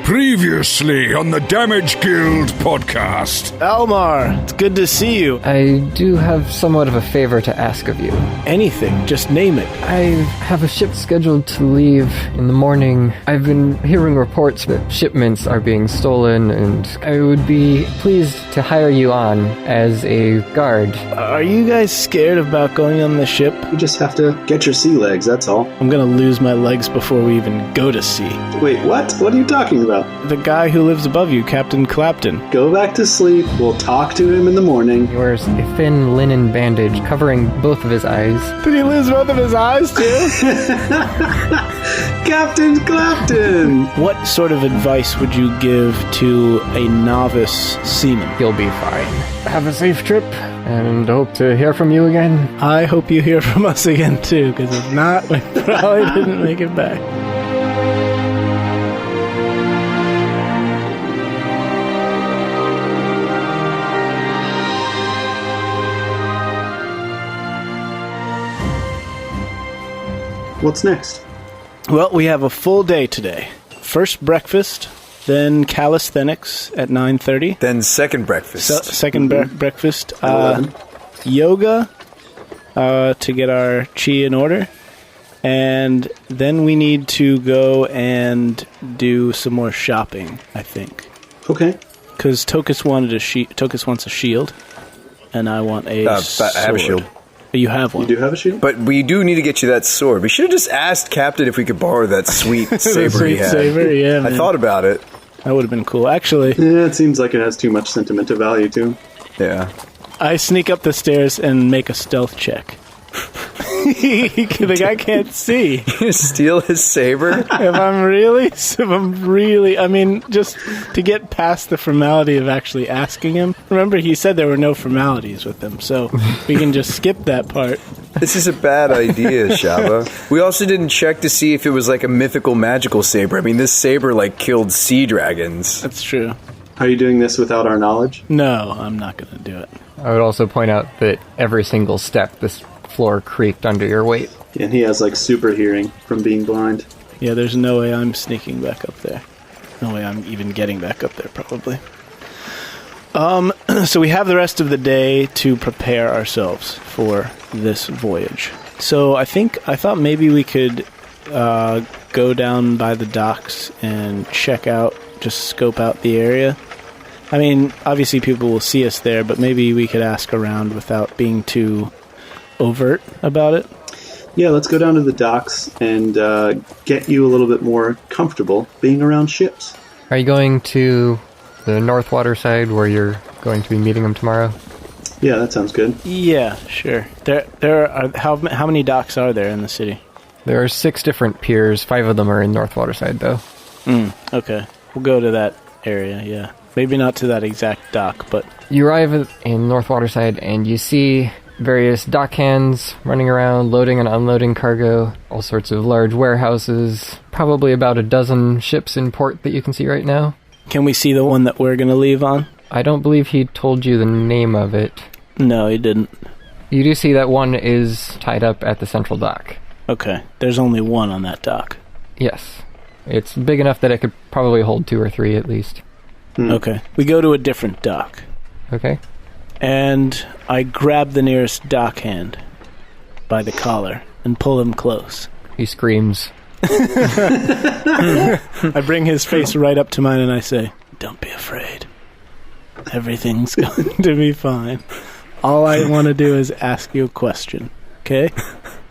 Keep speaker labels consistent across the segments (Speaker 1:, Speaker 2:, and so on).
Speaker 1: Previously on the Damage Guild podcast.
Speaker 2: Almar, it's good to see you.
Speaker 3: I do have somewhat of a favor to ask of you.
Speaker 2: Anything, just name it.
Speaker 3: I have a ship scheduled to leave in the morning. I've been hearing reports that shipments are being stolen, and I would be pleased to hire you on as a guard.
Speaker 2: Are you guys scared about going on the ship?
Speaker 4: You just have to get your sea legs, that's all.
Speaker 2: I'm gonna lose my legs before we even go to sea.
Speaker 4: Wait, what? What are you talking about?
Speaker 2: The guy who lives above you, Captain Clapton.
Speaker 4: Go back to sleep. We'll talk to him in the morning.
Speaker 3: He wears a thin linen bandage covering both of his eyes.
Speaker 2: Did he lose both of his eyes, too?
Speaker 4: Captain Clapton!
Speaker 2: What sort of advice would you give to a novice seaman?
Speaker 3: He'll be fine. Have a safe trip, and hope to hear from you again.
Speaker 2: I hope you hear from us again, too, because if not, we probably didn't make it back.
Speaker 4: What's next?
Speaker 2: Well, we have a full day today. First breakfast, then calisthenics at 9:30.
Speaker 5: Then second breakfast.
Speaker 2: Second breakfast.
Speaker 4: 11.
Speaker 2: Yoga to get our chi in order. And then we need to go and do some more shopping, I think.
Speaker 4: Okay.
Speaker 2: Because Tokas wants a shield, and I want a sword.
Speaker 5: I have a shield.
Speaker 2: You have one.
Speaker 4: You do have a shield?
Speaker 5: But we do need to get you that sword. We should have just asked Captain if we could borrow that sweet saber he had.
Speaker 2: Saber, yeah, man.
Speaker 5: I thought about it.
Speaker 2: That would have been cool. Actually,
Speaker 4: Yeah, it seems like it has too much sentimental value, too.
Speaker 5: Yeah.
Speaker 2: I sneak up the stairs and make a stealth check. The guy can't see.
Speaker 5: You steal his saber?
Speaker 2: I mean, just to get past the formality of actually asking him. Remember, he said there were no formalities with him, so we can just skip that part.
Speaker 5: This is a bad idea, Shabba. We also didn't check to see if it was like a mythical magical saber. I mean, this saber like killed sea dragons.
Speaker 2: That's true.
Speaker 4: Are you doing this without our knowledge?
Speaker 2: No, I'm not going to do it.
Speaker 3: I would also point out that every single step, this floor creaked under your weight.
Speaker 4: And he has like super hearing from being blind.
Speaker 2: Yeah, there's no way I'm sneaking back up there. No way I'm even getting back up there, probably. So we have the rest of the day to prepare ourselves for this voyage. So I thought maybe we could go down by the docks and just scope out the area. I mean, obviously people will see us there, but maybe we could ask around without being too overt about it.
Speaker 4: Yeah, let's go down to the docks and get you a little bit more comfortable being around ships.
Speaker 3: Are you going to the North Water side where you're going to be meeting him tomorrow?
Speaker 4: Yeah, that sounds good.
Speaker 2: Yeah, sure. There are how many docks are there in the city?
Speaker 3: There are 6 different piers. 5 of them are in North Waterside, though.
Speaker 2: Okay. We'll go to that area, yeah. Maybe not to that exact dock, but...
Speaker 3: You arrive in North Waterside, and you see various dockhands running around, loading and unloading cargo, all sorts of large warehouses, probably about a dozen ships in port that you can see right now.
Speaker 2: Can we see the one that we're going to leave on?
Speaker 3: I don't believe he told you the name of it.
Speaker 2: No, he didn't.
Speaker 3: You do see that one is tied up at the central dock.
Speaker 2: Okay, there's only one on that dock.
Speaker 3: Yes. It's big enough that it could probably hold 2 or 3 at least.
Speaker 2: Okay. We go to a different dock.
Speaker 3: Okay.
Speaker 2: And I grab the nearest dockhand by the collar and pull him close.
Speaker 3: He screams.
Speaker 2: I bring his face right up to mine and I say, "Don't be afraid. Everything's going to be fine. All I want to do is ask you a question, okay?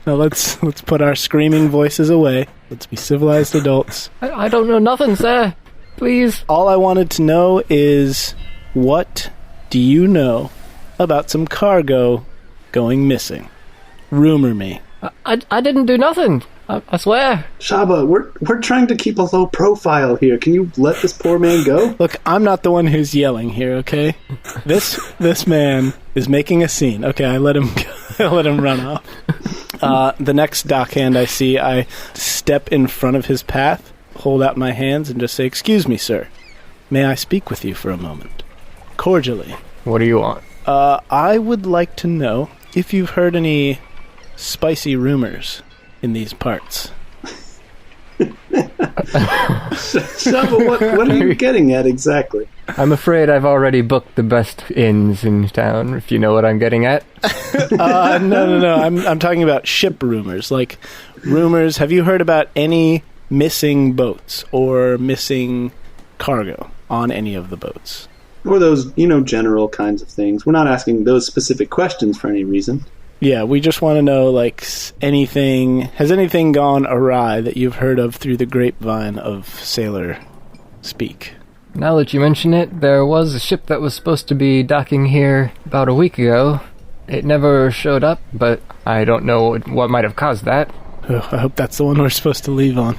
Speaker 2: Now let's put our screaming voices away. Let's be civilized adults.
Speaker 3: I don't know nothing, sir. Please."
Speaker 2: All I wanted to know is, what do you know about some cargo going missing? Rumor me.
Speaker 3: I didn't do nothing. I swear.
Speaker 4: Shabba, we're trying to keep a low profile here. Can you let this poor man go?
Speaker 2: Look, I'm not the one who's yelling here, okay? This man is making a scene. Okay, I let him go. I let him run off. The next dockhand I see, I step in front of his path, hold out my hands, and just say, "Excuse me, sir. May I speak with you for a moment?" Cordially.
Speaker 3: What do you want?
Speaker 2: I would like to know if you've heard any spicy rumors in these parts.
Speaker 4: Shabba, what are you getting at exactly?
Speaker 3: I'm afraid I've already booked the best inns in town, if you know what I'm getting at.
Speaker 2: No. I'm talking about ship rumors. Like, rumors, have you heard about any missing boats or missing cargo on any of the boats?
Speaker 4: Or those, general kinds of things. We're not asking those specific questions for any reason.
Speaker 2: Yeah, we just want to know, like, has anything gone awry that you've heard of through the grapevine of sailor speak?
Speaker 3: Now that you mention it, there was a ship that was supposed to be docking here about a week ago. It never showed up, but I don't know what might have caused that.
Speaker 2: Oh, I hope that's the one we're supposed to leave on.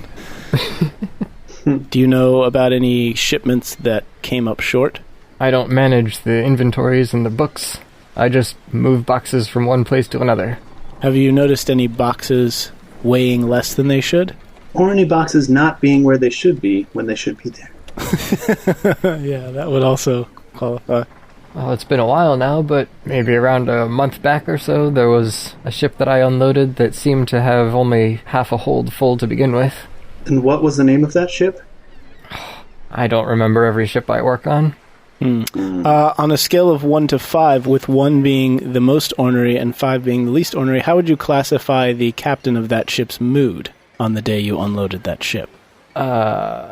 Speaker 2: Do you know about any shipments that came up short?
Speaker 3: I don't manage the inventories and the books. I just move boxes from one place to another.
Speaker 2: Have you noticed any boxes weighing less than they should?
Speaker 4: Or any boxes not being where they should be when they should be there.
Speaker 2: Yeah, that would also qualify.
Speaker 3: Well, it's been a while now, but maybe around a month back or so, there was a ship that I unloaded that seemed to have only half a hold full to begin with.
Speaker 4: And what was the name of that ship?
Speaker 3: I don't remember every ship I work on.
Speaker 2: On a scale of 1 to 5, with 1 being the most ornery and 5 being the least ornery, how would you classify the captain of that ship's mood on the day you unloaded that ship?
Speaker 3: 5?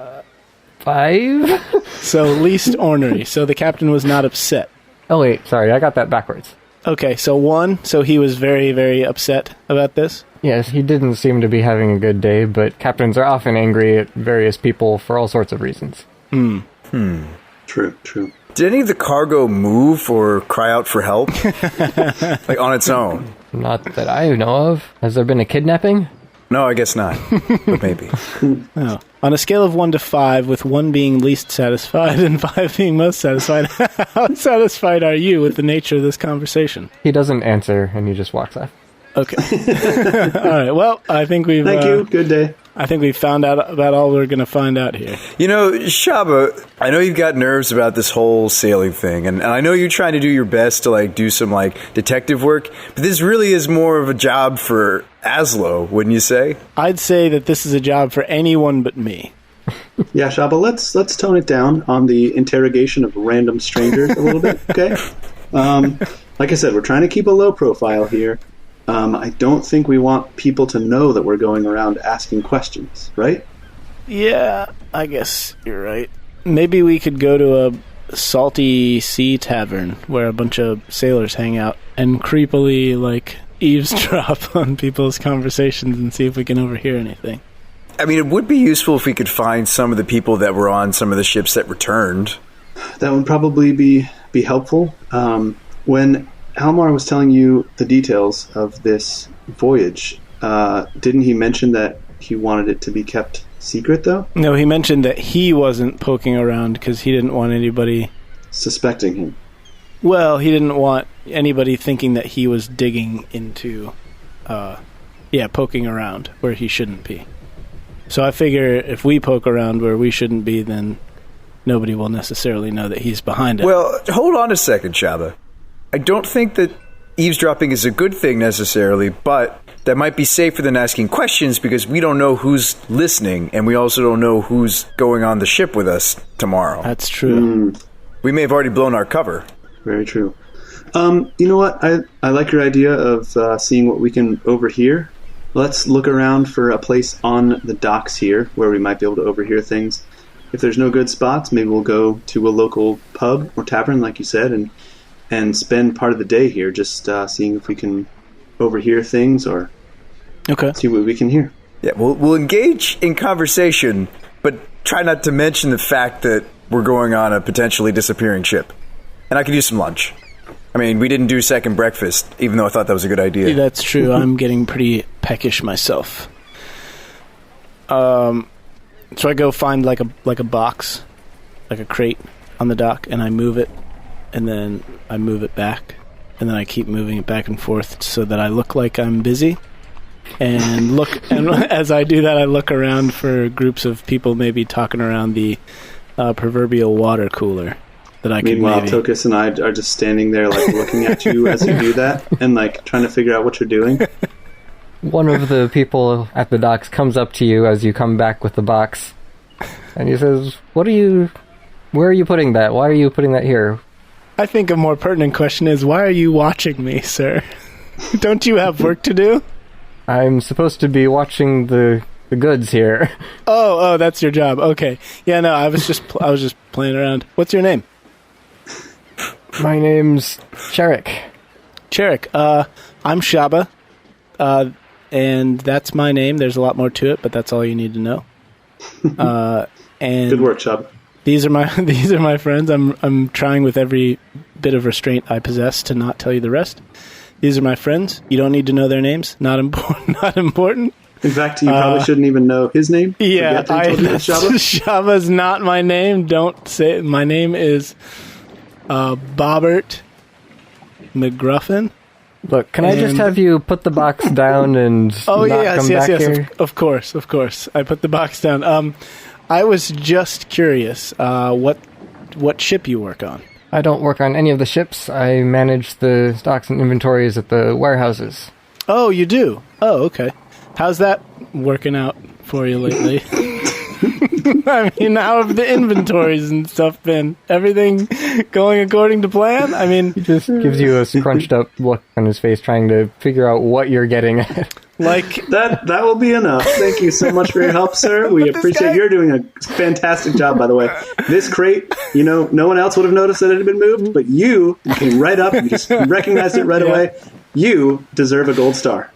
Speaker 2: So least ornery. So the captain was not upset.
Speaker 3: Oh wait, sorry, I got that backwards.
Speaker 2: Okay, so 1, so he was very, very upset about this?
Speaker 3: Yes, he didn't seem to be having a good day, but captains are often angry at various people for all sorts of reasons.
Speaker 4: True.
Speaker 5: Did any of the cargo move or cry out for help? Like on its own?
Speaker 3: Not that I know of. Has there been a kidnapping?
Speaker 5: No, I guess not. But maybe.
Speaker 2: Oh. On a scale of 1 to 5, with 1 being least satisfied and 5 being most satisfied, how satisfied are you with the nature of this conversation?
Speaker 3: He doesn't answer, and he just walks off.
Speaker 2: Okay. All right, well, I think we've...
Speaker 4: Thank you. Good day.
Speaker 2: I think we found out about all we're going to find out here.
Speaker 5: Shabba, I know you've got nerves about this whole sailing thing, and I know you're trying to do your best to, do some, detective work, but this really is more of a job for Azlo, wouldn't you say?
Speaker 2: I'd say that this is a job for anyone but me.
Speaker 4: Yeah, Shabba, let's tone it down on the interrogation of random strangers a little bit, okay? Like I said, we're trying to keep a low profile here. I don't think we want people to know that we're going around asking questions, right?
Speaker 2: Yeah, I guess you're right. Maybe we could go to a salty sea tavern where a bunch of sailors hang out and creepily, eavesdrop on people's conversations and see if we can overhear anything.
Speaker 5: I mean, it would be useful if we could find some of the people that were on some of the ships that returned.
Speaker 4: That would probably be helpful. When Halmar was telling you the details of this voyage, didn't he mention that he wanted it to be kept secret, though?
Speaker 2: No, he mentioned that he wasn't poking around because he didn't want anybody...
Speaker 4: suspecting him.
Speaker 2: Well, he didn't want anybody thinking that he was digging into... poking around where he shouldn't be. So I figure if we poke around where we shouldn't be, then nobody will necessarily know that he's behind it.
Speaker 5: Well, hold on a second, Shabba. I don't think that eavesdropping is a good thing necessarily, but that might be safer than asking questions because we don't know who's listening, and we also don't know who's going on the ship with us tomorrow.
Speaker 2: That's true.
Speaker 5: We may have already blown our cover.
Speaker 4: Very true. You know what? I like your idea of seeing what we can overhear. Let's look around for a place on the docks here where we might be able to overhear things. If there's no good spots, maybe we'll go to a local pub or tavern, like you said, and spend part of the day here just seeing if we can overhear things or see what we can hear.
Speaker 5: Yeah, we'll engage in conversation, but try not to mention the fact that we're going on a potentially disappearing ship. And I could use some lunch. I mean, we didn't do second breakfast, even though I thought that was a good idea.
Speaker 2: Yeah, that's true. I'm getting pretty peckish myself. So I go find like a box, like a crate on the dock, and I move it, and then I move it back, and then I keep moving it back and forth so that I look like I'm busy. And as I do that, I look around for groups of people maybe talking around the proverbial water cooler that I can
Speaker 4: Meanwhile,
Speaker 2: maybe...
Speaker 4: Tokas and I are just standing there looking at you as you do that and trying to figure out what you're doing.
Speaker 3: One of the people at the docks comes up to you as you come back with the box. And he says, where are you putting that? Why are you putting that here?
Speaker 2: I think a more pertinent question is, why are you watching me, sir? Don't you have work to do?
Speaker 3: I'm supposed to be watching the goods here.
Speaker 2: Oh, that's your job. Okay. Yeah, no, I was just playing around. What's your name?
Speaker 3: My name's Cherik.
Speaker 2: Cherik. I'm Shabba. And that's my name. There's a lot more to it, but that's all you need to know. And
Speaker 4: Good work, Shabba.
Speaker 2: These are my friends. I'm trying with every bit of restraint I possess to not tell you the rest. These are my friends. You don't need to know their names. Not important. Not important.
Speaker 4: In fact, you probably shouldn't even know his name.
Speaker 2: Yeah,
Speaker 4: Shabba.
Speaker 2: Shabba's not my name. Don't say it. My name is Bobbert McGruffin.
Speaker 3: Look, can I just have you put the box down and not come back here?
Speaker 2: Of course. I put the box down. I was just curious, what ship you work on?
Speaker 3: I don't work on any of the ships. I manage the stocks and inventories at the warehouses.
Speaker 2: Oh, you do? Oh, okay. How's that working out for you lately? I mean, how have the inventories and stuff been? Everything going according to plan? I mean...
Speaker 3: He just gives you a scrunched up look on his face, trying to figure out what you're getting at.
Speaker 2: Like...
Speaker 4: That will be enough. Thank you so much for your help, sir. We appreciate you're doing a fantastic job, by the way. This crate, no one else would have noticed that it had been moved, but you came right up, you just recognized it right away. You deserve a gold star.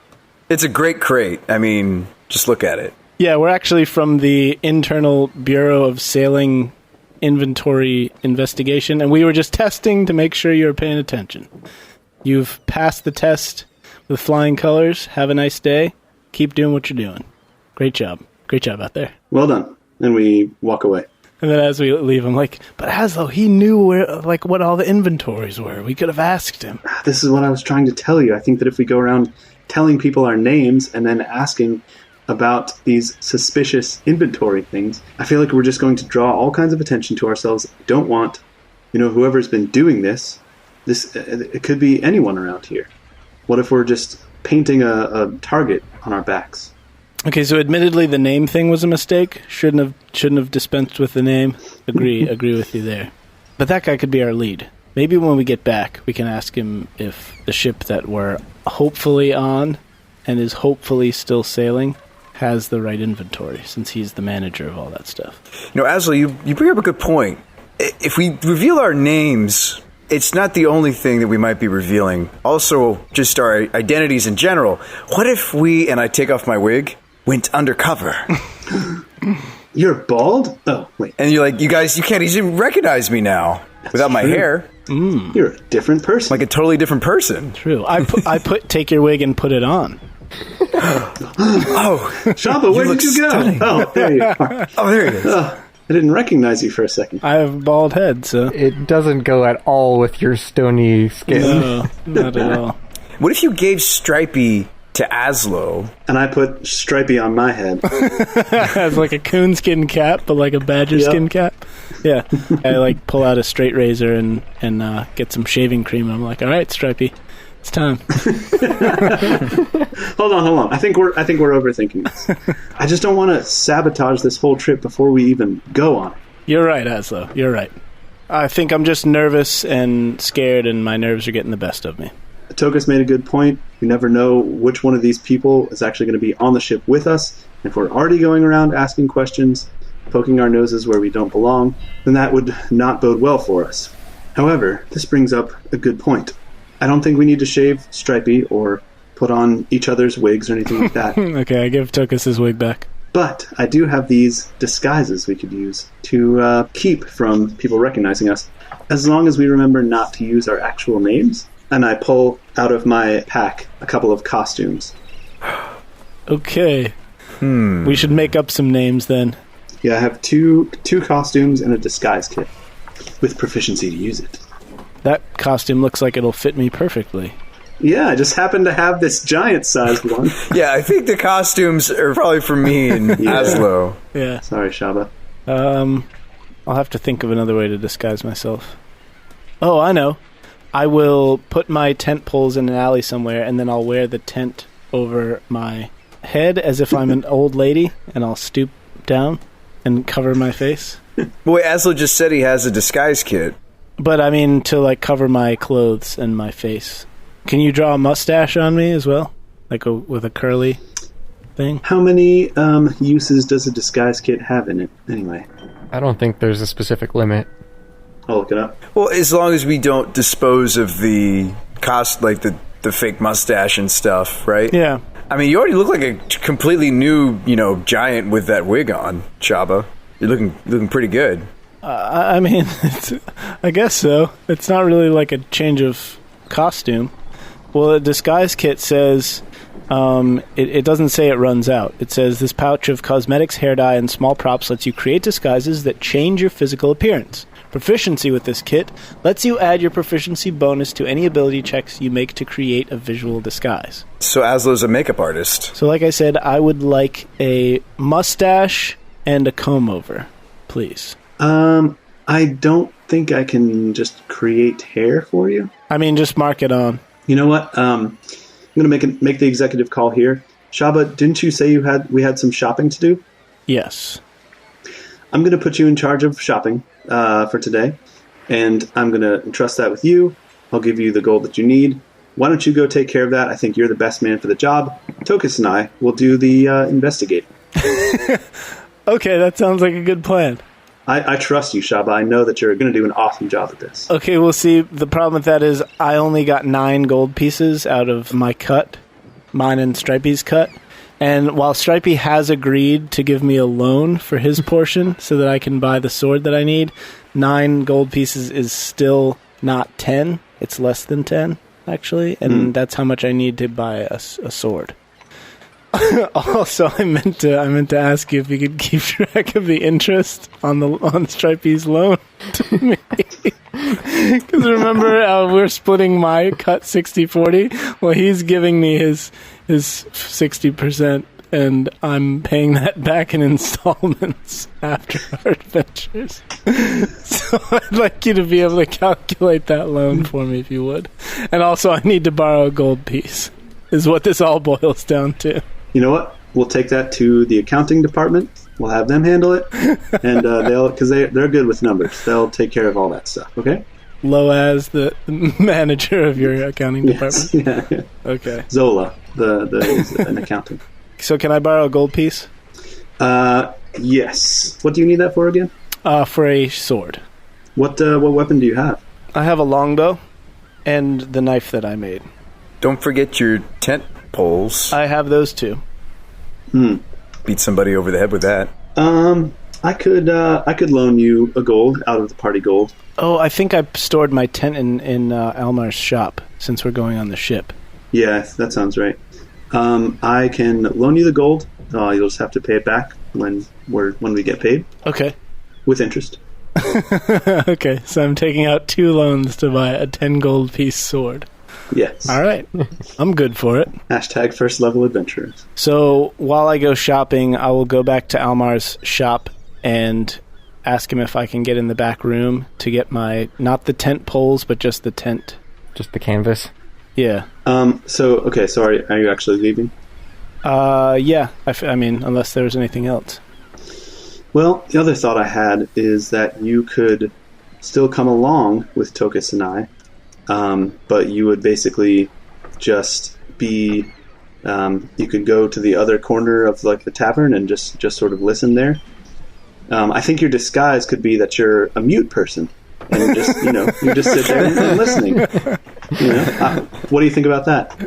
Speaker 5: It's a great crate. I mean, just look at it.
Speaker 2: Yeah, we're actually from the Internal Bureau of Sailing Inventory Investigation, and we were just testing to make sure you were paying attention. You've passed the test with flying colors. Have a nice day. Keep doing what you're doing. Great job. Great job out there.
Speaker 4: Well done. And we walk away.
Speaker 2: And then as we leave, I'm like, but Azlo, he knew what all the inventories were. We could have asked him.
Speaker 4: This is what I was trying to tell you. I think that if we go around telling people our names and then asking about these suspicious inventory things, I feel like we're just going to draw all kinds of attention to ourselves. Don't want, whoever's been doing this, it could be anyone around here. What if we're just painting a target on our backs?
Speaker 2: Okay, so admittedly the name thing was a mistake. Shouldn't have dispensed with the name. Agree with you there. But that guy could be our lead. Maybe when we get back, we can ask him if the ship that we're hopefully on and is hopefully still sailing has the right inventory, since he's the manager of all that stuff.
Speaker 5: Azlo, you bring up a good point. If we reveal our names, it's not the only thing that we might be revealing. Also, just our identities in general. What if we, and I take off my wig, went undercover?
Speaker 4: You're bald? Oh, wait.
Speaker 5: And you're like, you guys, you can't even recognize me now.
Speaker 4: That's
Speaker 5: without my
Speaker 4: true.
Speaker 5: hair.
Speaker 4: You're a different person.
Speaker 5: Like a totally different person.
Speaker 2: True. Take your wig and put it on.
Speaker 5: Oh,
Speaker 4: Shabba, where did you go?
Speaker 5: Stunning.
Speaker 4: Oh, there you are.
Speaker 5: Oh, there it is.
Speaker 4: I didn't recognize you for a second.
Speaker 2: I have a bald head, so...
Speaker 3: It doesn't go at all with your stony skin.
Speaker 2: No, not at all.
Speaker 5: What if you gave Stripey to Azlo?
Speaker 4: And I put Stripey on my head.
Speaker 2: As like a coonskin cap, but like a badger skin cap. Yeah. I pull out a straight razor and get some shaving cream, and I'm like, all right, Stripey, it's time.
Speaker 4: Hold on. I think we're overthinking this. I just don't want to sabotage this whole trip before we even go on it.
Speaker 2: You're right, Azlo. You're right. I think I'm just nervous and scared, and my nerves are getting the best of me.
Speaker 4: Tokas made a good point. We never know which one of these people is actually going to be on the ship with us. If we're already going around asking questions, poking our noses where we don't belong, then that would not bode well for us. However, this brings up a good point. I don't think we need to shave Stripey or put on each other's wigs or anything like that.
Speaker 2: Okay, I give Tokas his wig back.
Speaker 4: But I do have these disguises we could use to keep from people recognizing us, as long as we remember not to use our actual names. And I pull out of my pack a couple of costumes.
Speaker 2: Okay. We should make up some names then.
Speaker 4: Yeah, I have two costumes and a disguise kit with proficiency to use it.
Speaker 2: That costume looks like it'll fit me perfectly.
Speaker 4: Yeah, I just happen to have this giant-sized one.
Speaker 5: Yeah, I think the costumes are probably for me and Azlo.
Speaker 2: Yeah.
Speaker 4: Sorry, Shabba.
Speaker 2: I'll have to think of another way to disguise myself. Oh, I know. I will put my tent poles in an alley somewhere, and then I'll wear the tent over my head as if I'm an old lady, and I'll stoop down and cover my face.
Speaker 5: Boy, Azlo just said he has a disguise kit.
Speaker 2: But I mean to like cover my clothes and my face. Can you draw a mustache on me as well? With a curly thing?
Speaker 4: How many uses does a disguise kit have in it, anyway?
Speaker 3: I don't think there's a specific limit.
Speaker 4: I'll look it up.
Speaker 5: Well, as long as we don't dispose of the cost, like the fake mustache and stuff, right?
Speaker 2: Yeah.
Speaker 5: I mean, you already look like a completely new, giant with that wig on, Shabba. You're looking pretty good.
Speaker 2: I mean, I guess so. It's not really like a change of costume. Well, a disguise kit says, it doesn't say it runs out. It says, this pouch of cosmetics, hair dye, and small props lets you create disguises that change your physical appearance. Proficiency with this kit lets you add your proficiency bonus to any ability checks you make to create a visual disguise.
Speaker 5: So Azlo's a makeup artist.
Speaker 2: So like I said, I would like a mustache and a comb-over, please.
Speaker 4: I don't think I can just create hair for you.
Speaker 2: I mean, just mark it on.
Speaker 4: You know what? I'm going to make the executive call here. Shabba, didn't you say we had some shopping to do?
Speaker 2: Yes.
Speaker 4: I'm going to put you in charge of shopping for today, and I'm going to entrust that with you. I'll give you the gold that you need. Why don't you go take care of that? I think you're the best man for the job. Tokas and I will do the investigating.
Speaker 2: Okay, that sounds like a good plan.
Speaker 4: I trust you, Shabba. I know that you're going to do an awesome job at this.
Speaker 2: Okay, we'll see. The problem with that is I only got 9 gold pieces out of my cut, mine and Stripey's cut. And while Stripey has agreed to give me a loan for his portion so that I can buy the sword that I need, 9 gold pieces is still not 10. It's less than 10, actually. And that's how much I need to buy a sword. Also, I meant to ask you if you could keep track of the interest on Stripey's loan to me. Because remember, we're splitting my cut 60-40. Well, he's giving me his 60%, and I'm paying that back in installments after our adventures. So I'd like you to be able to calculate that loan for me, if you would. And also, I need to borrow a gold piece, is what this all boils down to.
Speaker 4: You know what? We'll take that to the accounting department. We'll have them handle it, and they're good with numbers. They'll take care of all that stuff. Okay?
Speaker 2: Loaz, the manager of your accounting department.
Speaker 4: Yeah.
Speaker 2: Okay.
Speaker 4: Zola, is an accountant.
Speaker 2: So can I borrow a gold piece?
Speaker 4: Yes. What do you need that for again?
Speaker 2: For a sword.
Speaker 4: What weapon do you have?
Speaker 2: I have a longbow and the knife that I made.
Speaker 5: Don't forget your tent poles.
Speaker 2: I have those too.
Speaker 5: Beat somebody over the head with that.
Speaker 4: I could loan you a gold out of the party gold.
Speaker 2: Oh, I think I stored my tent in Almar's shop since we're going on the ship.
Speaker 4: Yeah, that sounds right. I can loan you the gold. You'll just have to pay it back when we get paid.
Speaker 2: Okay.
Speaker 4: With interest.
Speaker 2: Okay, so I'm taking out 2 loans to buy a 10 gold piece sword.
Speaker 4: Yes.
Speaker 2: All right. I'm good for it.
Speaker 4: # first level adventurers.
Speaker 2: So while I go shopping, I will go back to Almar's shop and ask him if I can get in the back room to get not the tent poles, but just the tent.
Speaker 3: Just the canvas?
Speaker 2: Yeah.
Speaker 4: So are you actually leaving?
Speaker 2: Yeah. I mean, unless there was anything else.
Speaker 4: Well, the other thought I had is that you could still come along with Tokas and I, but you would basically just be... you could go to the other corner of like the tavern and just sort of listen there. I think your disguise could be that you're a mute person, and you just sit there and listening. What do you think about that?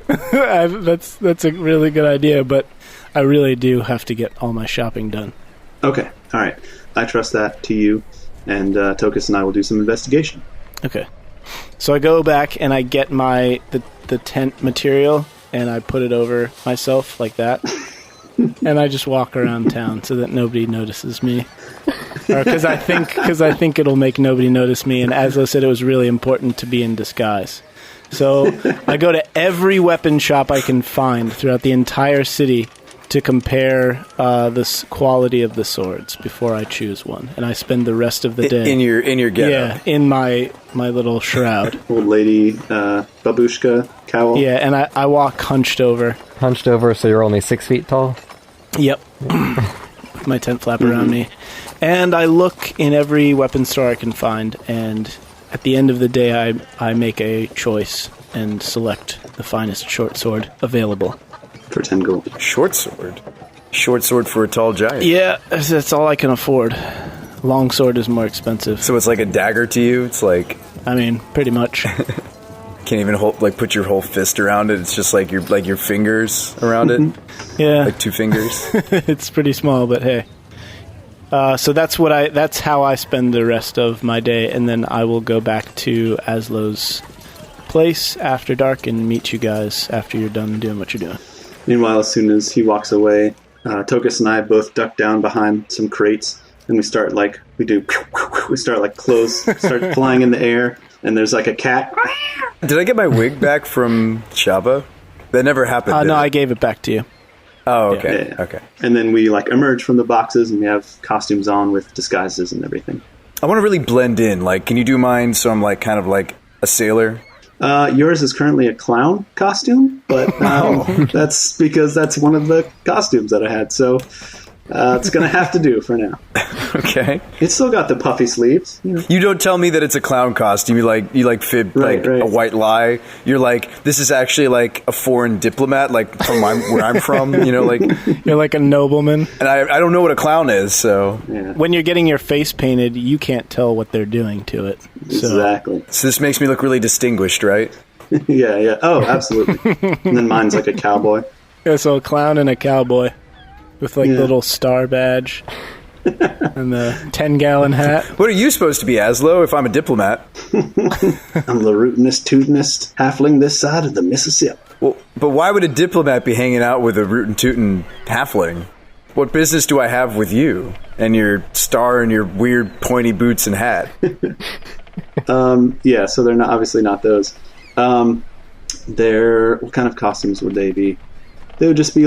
Speaker 2: That's a really good idea, but I really do have to get all my shopping done.
Speaker 4: Okay, all right. I trust that to you, and Tokas and I will do some investigation.
Speaker 2: Okay. So I go back and I get the tent material and I put it over myself like that. And I just walk around town so that nobody notices me. Because I think it'll make nobody notice me. And Azlo said it was really important to be in disguise. So I go to every weapon shop I can find throughout the entire city to compare the quality of the swords before I choose one. And I spend the rest of the day
Speaker 5: in your getup.
Speaker 2: Yeah, in my little shroud.
Speaker 4: Old lady babushka cowl.
Speaker 2: Yeah, and I walk hunched over.
Speaker 3: Hunched over, so you're only 6 feet tall?
Speaker 2: Yep. With my tent flap around me. And I look in every weapon store I can find, and at the end of the day, I make a choice and select the finest short sword available.
Speaker 4: For 10 gold.
Speaker 5: Short sword? Short sword for a tall giant.
Speaker 2: Yeah, that's all I can afford. Long sword is more expensive.
Speaker 5: So it's like a dagger to you? It's like...
Speaker 2: I mean, pretty much.
Speaker 5: Can't even put your whole fist around it. It's just like your fingers around it.
Speaker 2: Yeah.
Speaker 5: Like 2 fingers.
Speaker 2: It's pretty small, but hey. So that's how I spend the rest of my day, and then I will go back to Azlo's place after dark and meet you guys after you're done doing what you're doing.
Speaker 4: Meanwhile, as soon as he walks away, Tokas and I both duck down behind some crates, and we start clothes start flying in the air, and there's like a cat.
Speaker 5: Did I get my wig back from Shabba? That never happened.
Speaker 2: No,
Speaker 5: it?
Speaker 2: I gave it back to you.
Speaker 5: Oh, okay.
Speaker 4: Yeah.
Speaker 5: Okay.
Speaker 4: And then we emerge from the boxes, and we have costumes on with disguises and everything.
Speaker 5: I want to really blend in. Can you do mine so I'm kind of like a sailor?
Speaker 4: Yours is currently a clown costume, but that's because that's one of the costumes that I had, so it's going to have to do for now.
Speaker 5: Okay.
Speaker 4: It's still got the puffy sleeves. You know.
Speaker 5: You don't tell me that it's a clown costume. You fib
Speaker 4: right.
Speaker 5: a white lie. You're like, this is actually like a foreign diplomat, from where I'm from.
Speaker 2: You're like a nobleman.
Speaker 5: And I don't know what a clown is, so...
Speaker 4: Yeah.
Speaker 2: When you're getting your face painted, you can't tell what they're doing to it.
Speaker 4: Exactly.
Speaker 5: So this makes me look really distinguished, right?
Speaker 4: Yeah. Oh, absolutely. And then mine's like a cowboy.
Speaker 2: Yeah, so a clown and a cowboy with the little star badge and the 10-gallon hat.
Speaker 5: What are you supposed to be, Azlo, if I'm a diplomat?
Speaker 4: I'm the rootinest, tootinest halfling this side of the Mississippi.
Speaker 5: Well, but why would a diplomat be hanging out with a rootin' tootin' halfling? What business do I have with you and your star and your weird pointy boots and hat?
Speaker 4: Yeah, so they're obviously not those. What kind of costumes would they be? They would just be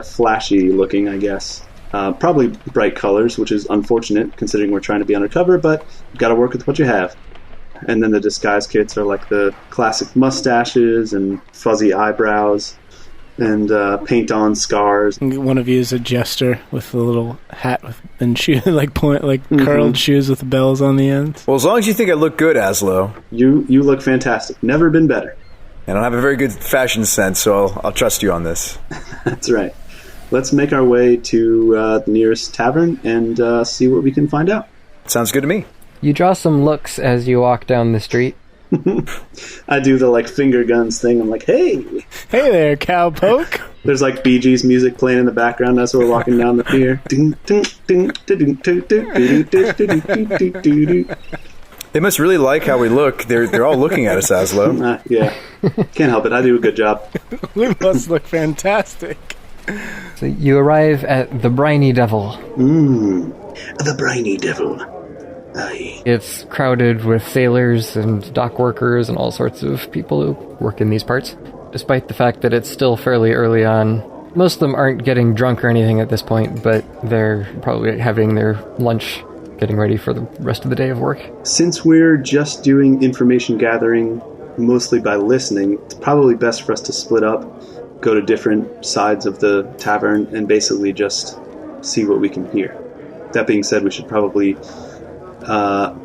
Speaker 4: flashy looking, I guess. Probably bright colors, which is unfortunate considering we're trying to be undercover, but you've got to work with what you have. And then the disguise kits are like the classic mustaches and fuzzy eyebrows and paint-on scars.
Speaker 2: One of you is a jester with a little hat and shoe, curled shoes with bells on the ends.
Speaker 5: Well, as long as you think I look good, Azlo.
Speaker 4: You look fantastic. Never been better.
Speaker 5: I don't have a very good fashion sense, so I'll trust you on this.
Speaker 4: That's right. Let's make our way to the nearest tavern and see what we can find out.
Speaker 5: Sounds good to me.
Speaker 3: You draw some looks as you walk down the street.
Speaker 4: I do the finger guns thing. I'm like, hey
Speaker 2: there, cowpoke.
Speaker 4: There's Bee Gees music playing in the background as we're walking down the pier.
Speaker 5: They must really like how we look. They're all looking at us, Azlo.
Speaker 4: Yeah, can't help it. I do a good job.
Speaker 2: We must look fantastic.
Speaker 3: So you arrive at the Briny Devil.
Speaker 4: The Briny Devil. Aye.
Speaker 3: It's crowded with sailors and dock workers and all sorts of people who work in these parts. Despite the fact that it's still fairly early on, most of them aren't getting drunk or anything at this point, but they're probably having their lunch, getting ready for the rest of the day of work.
Speaker 4: Since we're just doing information gathering, mostly by listening, it's probably best for us to split up, go to different sides of the tavern, and basically just see what we can hear. That being said, we should probably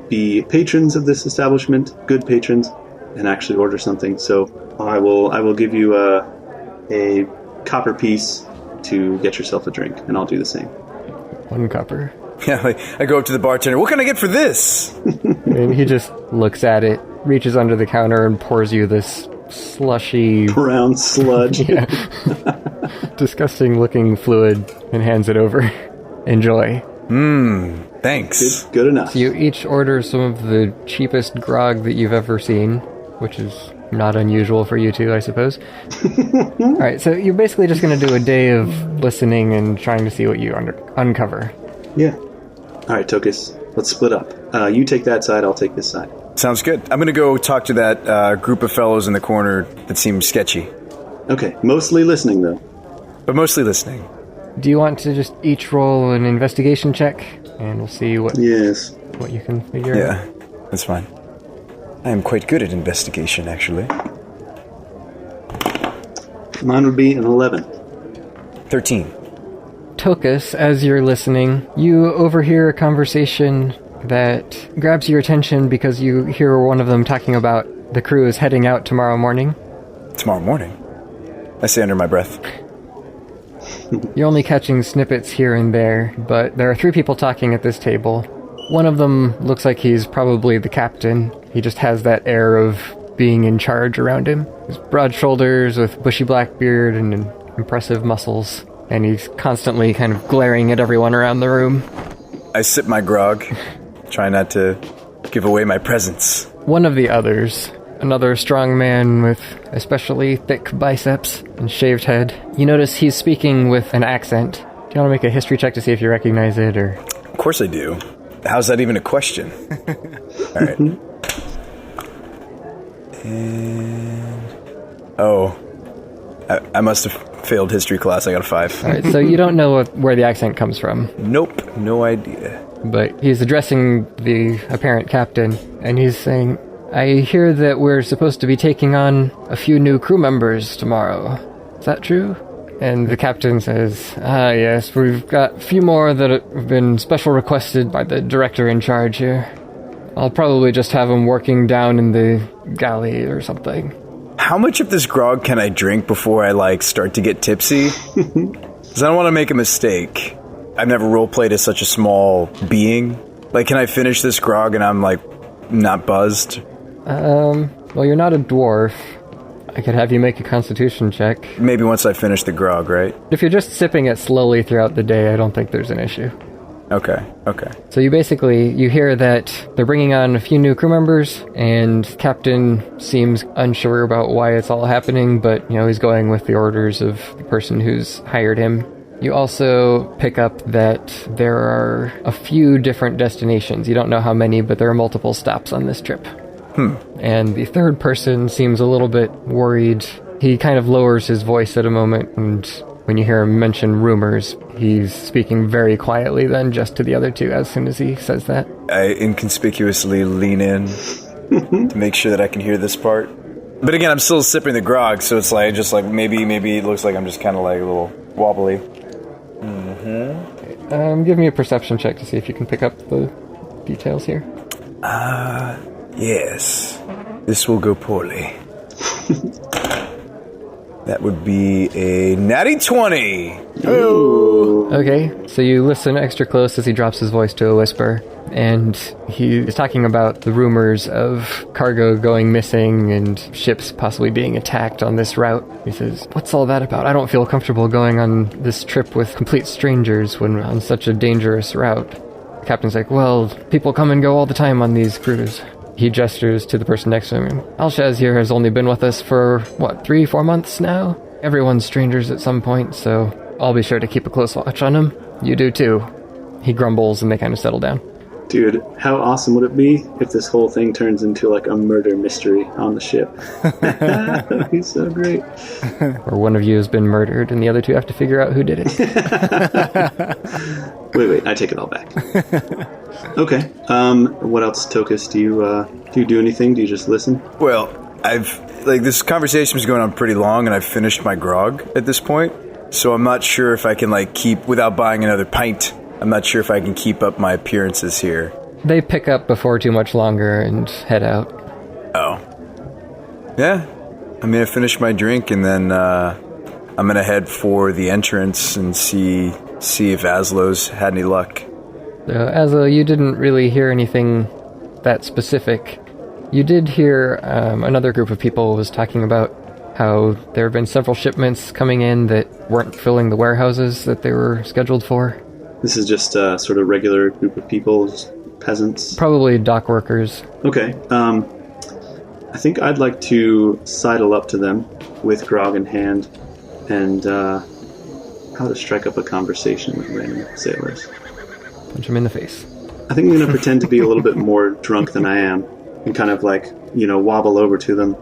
Speaker 4: be patrons of this establishment, good patrons, and actually order something. So I will give you a copper piece to get yourself a drink, and I'll do the same.
Speaker 3: 1 copper.
Speaker 5: Yeah, I go up to the bartender. What can I get for this?
Speaker 3: And he just looks at it, reaches under the counter, and pours you this slushy,
Speaker 4: brown sludge.
Speaker 3: Disgusting looking fluid, and hands it over. Enjoy.
Speaker 5: Thanks.
Speaker 4: Good enough.
Speaker 3: So you each order some of the cheapest grog that you've ever seen, which is not unusual for you two, I suppose. Alright, so you're basically just going to do a day of listening and trying to see what you uncover.
Speaker 4: Yeah. Alright, Tokas, let's split up. You take that side, I'll take this side.
Speaker 5: Sounds good. I'm going to go talk to that group of fellows in the corner that seem sketchy.
Speaker 4: Okay, mostly listening, though.
Speaker 5: But mostly listening.
Speaker 3: Do you want to just each roll an investigation check? And we'll see what you can figure out.
Speaker 5: Yeah, that's fine. I am quite good at investigation, actually.
Speaker 4: Mine would be an 11.
Speaker 5: 13.
Speaker 3: Tokas, as you're listening, you overhear a conversation that grabs your attention because you hear one of them talking about the crew is heading out tomorrow morning.
Speaker 5: Tomorrow morning? I say under my breath.
Speaker 3: You're only catching snippets here and there, but there are 3 people talking at this table. One of them looks like he's probably the captain. He just has that air of being in charge around him. He's broad shoulders with bushy black beard and impressive muscles, and he's constantly kind of glaring at everyone around the room.
Speaker 5: I sip my grog, try not to give away my presence.
Speaker 3: One of the others, another strong man with especially thick biceps and shaved head, you notice he's speaking with an accent. Do you want to make a history check to see if you recognize it, or...?
Speaker 5: Of course I do. How's that even a question? All right. And... Oh. I must have failed history class. I got a 5.
Speaker 3: All right, so you don't know where the accent comes from.
Speaker 5: Nope, no idea.
Speaker 3: But he's addressing the apparent captain, and he's saying, I hear that we're supposed to be taking on a few new crew members tomorrow. Is that true? And the captain says, yes, we've got a few more that have been special requested by the director in charge here. I'll probably just have them working down in the galley or something.
Speaker 5: How much of this grog can I drink before I, start to get tipsy? Because I don't want to make a mistake. I've never roleplayed as such a small being. Can I finish this grog and I'm, not buzzed?
Speaker 3: Well, you're not a dwarf. I could have you make a constitution check.
Speaker 5: Maybe once I finish the grog, right?
Speaker 3: If you're just sipping it slowly throughout the day, I don't think there's an issue.
Speaker 5: Okay.
Speaker 3: So you hear that they're bringing on a few new crew members, and Captain seems unsure about why it's all happening, but, he's going with the orders of the person who's hired him. You also pick up that there are a few different destinations. You don't know how many, but there are multiple stops on this trip. And the third person seems a little bit worried. He kind of lowers his voice at a moment, and when you hear him mention rumors, he's speaking very quietly then just to the other 2 as soon as he says that. I
Speaker 5: inconspicuously lean in to make sure that I can hear this part. But again, I'm still sipping the grog, so it's maybe it looks like I'm just kind of a little wobbly.
Speaker 3: Give me a perception check to see if you can pick up the details here.
Speaker 5: Yes. This will go poorly. That would be a natty 20.
Speaker 3: Oh. Okay, so you listen extra close as he drops his voice to a whisper, and he is talking about the rumors of cargo going missing and ships possibly being attacked on this route. He says, what's all that about? I don't feel comfortable going on this trip with complete strangers when on such a dangerous route. The captain's like, well, people come and go all the time on these cruises. He gestures to the person next to him. Alshaz here has only been with us for, 3-4 months now? Everyone's strangers at some point, so I'll be sure to keep a close watch on him. You do too. He grumbles and they kind of settle down.
Speaker 4: Dude, how awesome would it be if this whole thing turns into a murder mystery on the ship? That'd be so great.
Speaker 3: Or one of you has been murdered and the other 2 have to figure out who did it.
Speaker 4: Wait, I take it all back. Okay. What else, Tokas? Do you do anything? Do you just listen?
Speaker 5: Well, this conversation was going on pretty long, and I've finished my grog at this point. So I'm not sure if I can keep without buying another pint. I'm not sure if I can keep up my appearances here.
Speaker 3: They pick up before too much longer and head out.
Speaker 5: Oh. Yeah. I'm gonna finish my drink, and then I'm gonna head for the entrance and see if Azlo's had any luck.
Speaker 3: Azlo, you didn't really hear anything that specific. You did hear another group of people was talking about how there have been several shipments coming in that weren't filling the warehouses that they were scheduled for.
Speaker 4: This is just a sort of regular group of people, just peasants?
Speaker 3: Probably dock workers.
Speaker 4: Okay. I think I'd like to sidle up to them with grog in hand and how to strike up a conversation with random sailors.
Speaker 3: Punch him in the face.
Speaker 4: I think I'm going to pretend to be a little bit more drunk than I am and kind of wobble over to them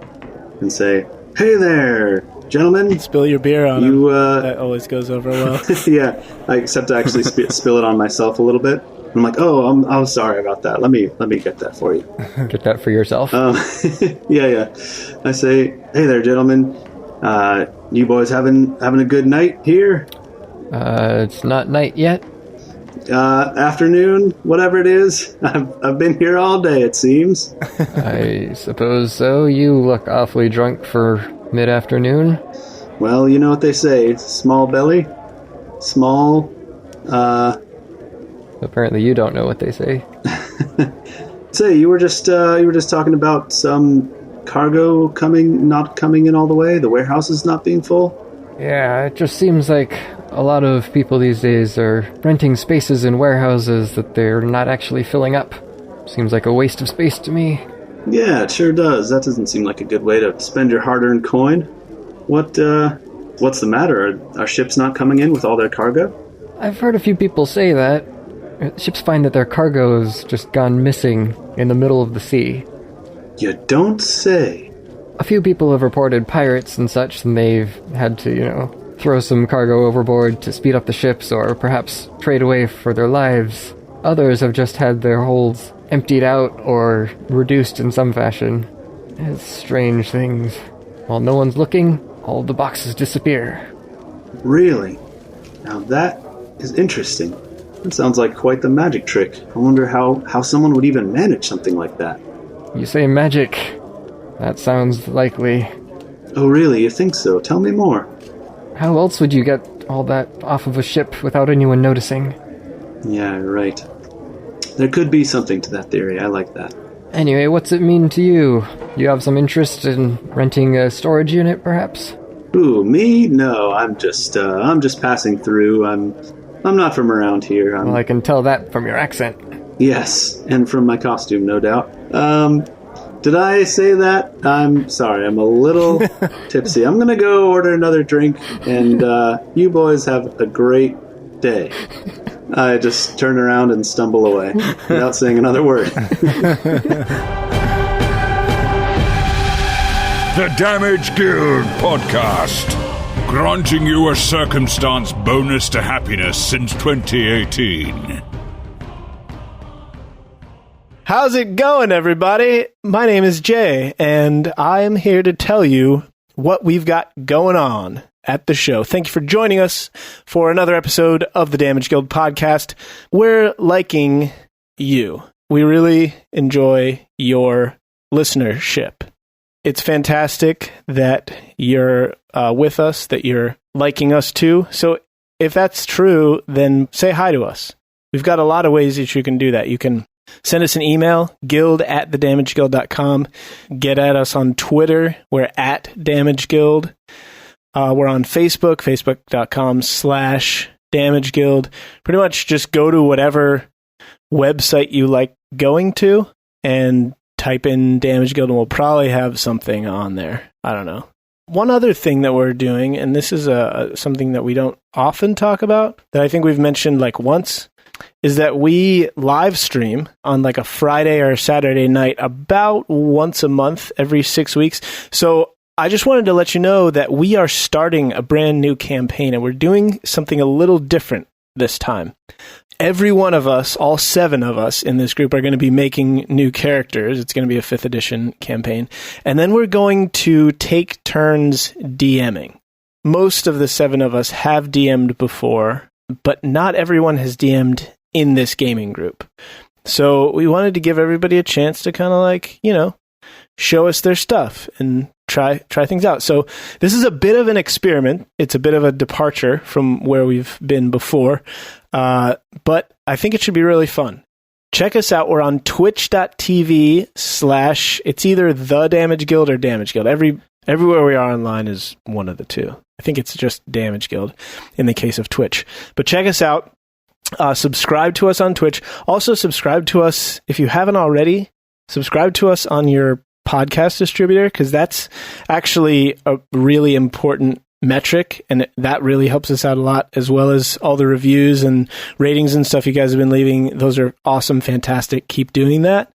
Speaker 4: and say, "Hey there, gentlemen."
Speaker 2: Spill your beer on him. That always goes over well.
Speaker 4: Yeah, except to actually spill it on myself a little bit. I'm like, "Oh, I'm sorry about that. Let me get that for you."
Speaker 3: Get that for yourself?
Speaker 4: Yeah. I say, "Hey there, gentlemen. You boys having a good night here?"
Speaker 3: It's not night yet.
Speaker 4: Afternoon, whatever it is. I've been here all day, it seems.
Speaker 3: I suppose so. You look awfully drunk for mid-afternoon.
Speaker 4: Well, you know what they say. Small belly. Small,
Speaker 3: Apparently you don't know what they say.
Speaker 4: Say, you were just talking about some cargo not coming in all the way, the warehouses not being full?
Speaker 3: Yeah, it just seems like a lot of people these days are renting spaces in warehouses that they're not actually filling up. Seems like a waste of space to me.
Speaker 4: Yeah, it sure does. That doesn't seem like a good way to spend your hard-earned coin. What's the matter? Are ships not coming in with all their cargo?
Speaker 3: I've heard a few people say that. Ships find that their cargo has just gone missing in the middle of the sea.
Speaker 4: You don't say.
Speaker 3: A few people have reported pirates and such, and they've had to, throw some cargo overboard to speed up the ships or perhaps trade away for their lives. Others have just had their holds emptied out or reduced in some fashion. It's strange things. While no one's looking, all the boxes disappear.
Speaker 4: Really? Now that is interesting. That sounds like quite the magic trick. I wonder how someone would even manage something like that.
Speaker 3: You say magic. That sounds likely.
Speaker 4: Oh really, you think so? Tell me more.
Speaker 3: How else would you get all that off of a ship without anyone noticing?
Speaker 4: Yeah, right. There could be something to that theory. I like that.
Speaker 3: Anyway, what's it mean to you? You have some interest in renting a storage unit, perhaps?
Speaker 4: Ooh, me? No, I'm just passing through. I'm not from around here.
Speaker 3: Well, I can tell that from your accent.
Speaker 4: Yes, and from my costume, no doubt. Did I say that? I'm sorry, I'm a little tipsy. I'm gonna go order another drink, and you boys have a great day. I just turn around and stumble away without saying another word.
Speaker 1: The Damage Guild Podcast. Granting you a circumstance bonus to happiness since 2018.
Speaker 2: How's it going, everybody? My name is Jay, and I'm here to tell you what we've got going on at the show. Thank you for joining us for another episode of the Damage Guild podcast. We're liking you. We really enjoy your listenership. It's fantastic that you're with us, that you're liking us too. So if that's true, then say hi to us. We've got a lot of ways that you can do that. You can send us an email, guild@thedamageguild.com. Get at us on Twitter. We're at Damage Guild. We're on Facebook, facebook.com/damageguild. Pretty much just go to whatever website you like going to and type in Damage Guild, and we'll probably have something on there. I don't know. One other thing that we're doing, and this is something that we don't often talk about, that I think we've mentioned like once, is that we live stream on like a Friday or a Saturday night about once a month every 6 weeks. So I just wanted to let you know that we are starting a brand new campaign, and we're doing something a little different this time. Every one of us, all 7 of us in this group, are going to be making new characters. It's going to be a 5th edition campaign. And then we're going to take turns DMing. Most of the 7 of us have DM'd before, but not everyone has DM'd in this gaming group. So we wanted to give everybody a chance to kind of like, show us their stuff and try things out. So this is a bit of an experiment. It's a bit of a departure from where we've been before, but I think it should be really fun. Check us out. We're on twitch.tv/ it's either The Damage Guild or Damage Guild. Everywhere we are online is one of the two. I think it's just Damage Guild in the case of Twitch. But check us out. Subscribe to us on Twitch. Also subscribe to us, if you haven't already, subscribe to us on your podcast distributor, because that's actually a really important metric, and that really helps us out a lot, as well as all the reviews and ratings and stuff you guys have been leaving. Those are awesome, fantastic. Keep doing that.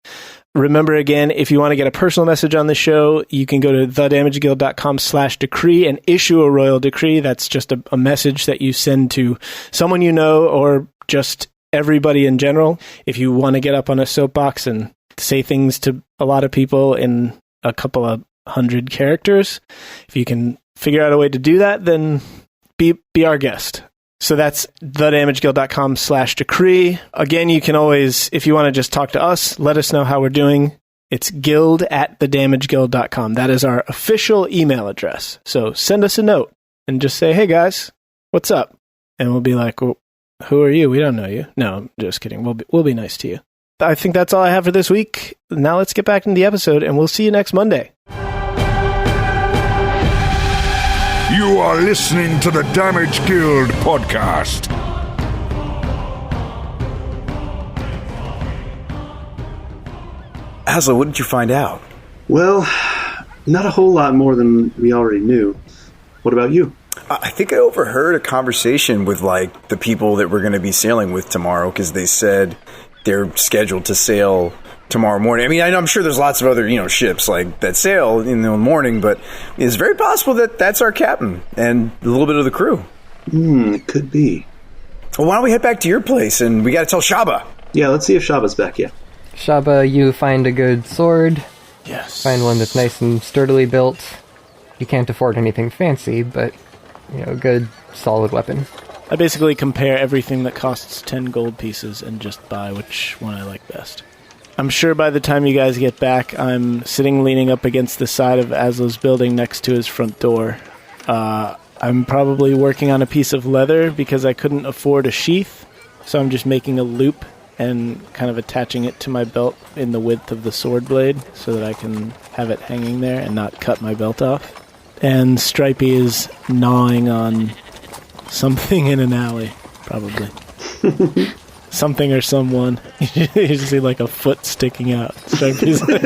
Speaker 2: Remember, again, if you want to get a personal message on the show, you can go to thedamageguild.com/decree and issue a royal decree. That's just a message that you send to someone you know, or just everybody in general. If you want to get up on a soapbox and say things to a lot of people in a couple of 100 characters, if you can figure out a way to do that, then be our guest. So that's thedamageguild.com/decree. Again, you can always, if you want to just talk to us, let us know how we're doing. It's guild@thedamageguild.com. That is our official email address. So send us a note and just say, hey guys, what's up? And we'll be like, well, who are you? We don't know you. No, I'm just kidding. We'll be nice to you. I think that's all I have for this week. Now let's get back into the episode, and we'll see you next Monday.
Speaker 1: You are listening to the Damage Guild podcast.
Speaker 5: Azlo, what did you find out?
Speaker 4: Well, not a whole lot more than we already knew. What about you?
Speaker 5: I think I overheard a conversation with, like, the people that we're going to be sailing with tomorrow, because they said they're scheduled to sail tomorrow morning. I mean, I'm sure there's lots of other, ships like that sail in the morning, but it's very possible that that's our captain and a little bit of the crew.
Speaker 4: It could be.
Speaker 5: Well, why don't we head back to your place, and we got to tell Shabba.
Speaker 4: Yeah, let's see if Shabba's back yet.
Speaker 3: Shabba, you find a good sword.
Speaker 2: Yes.
Speaker 3: Find one that's nice and sturdily built. You can't afford anything fancy, but, a good, solid weapon.
Speaker 2: I basically compare everything that costs 10 gold pieces and just buy which one I like best. I'm sure by the time you guys get back, I'm sitting leaning up against the side of Azlo's building next to his front door. I'm probably working on a piece of leather because I couldn't afford a sheath, so I'm just making a loop and kind of attaching it to my belt in the width of the sword blade so that I can have it hanging there and not cut my belt off. And Stripey is gnawing on something in an alley, probably. Something or someone. You just see like a foot sticking out. Stripey's like,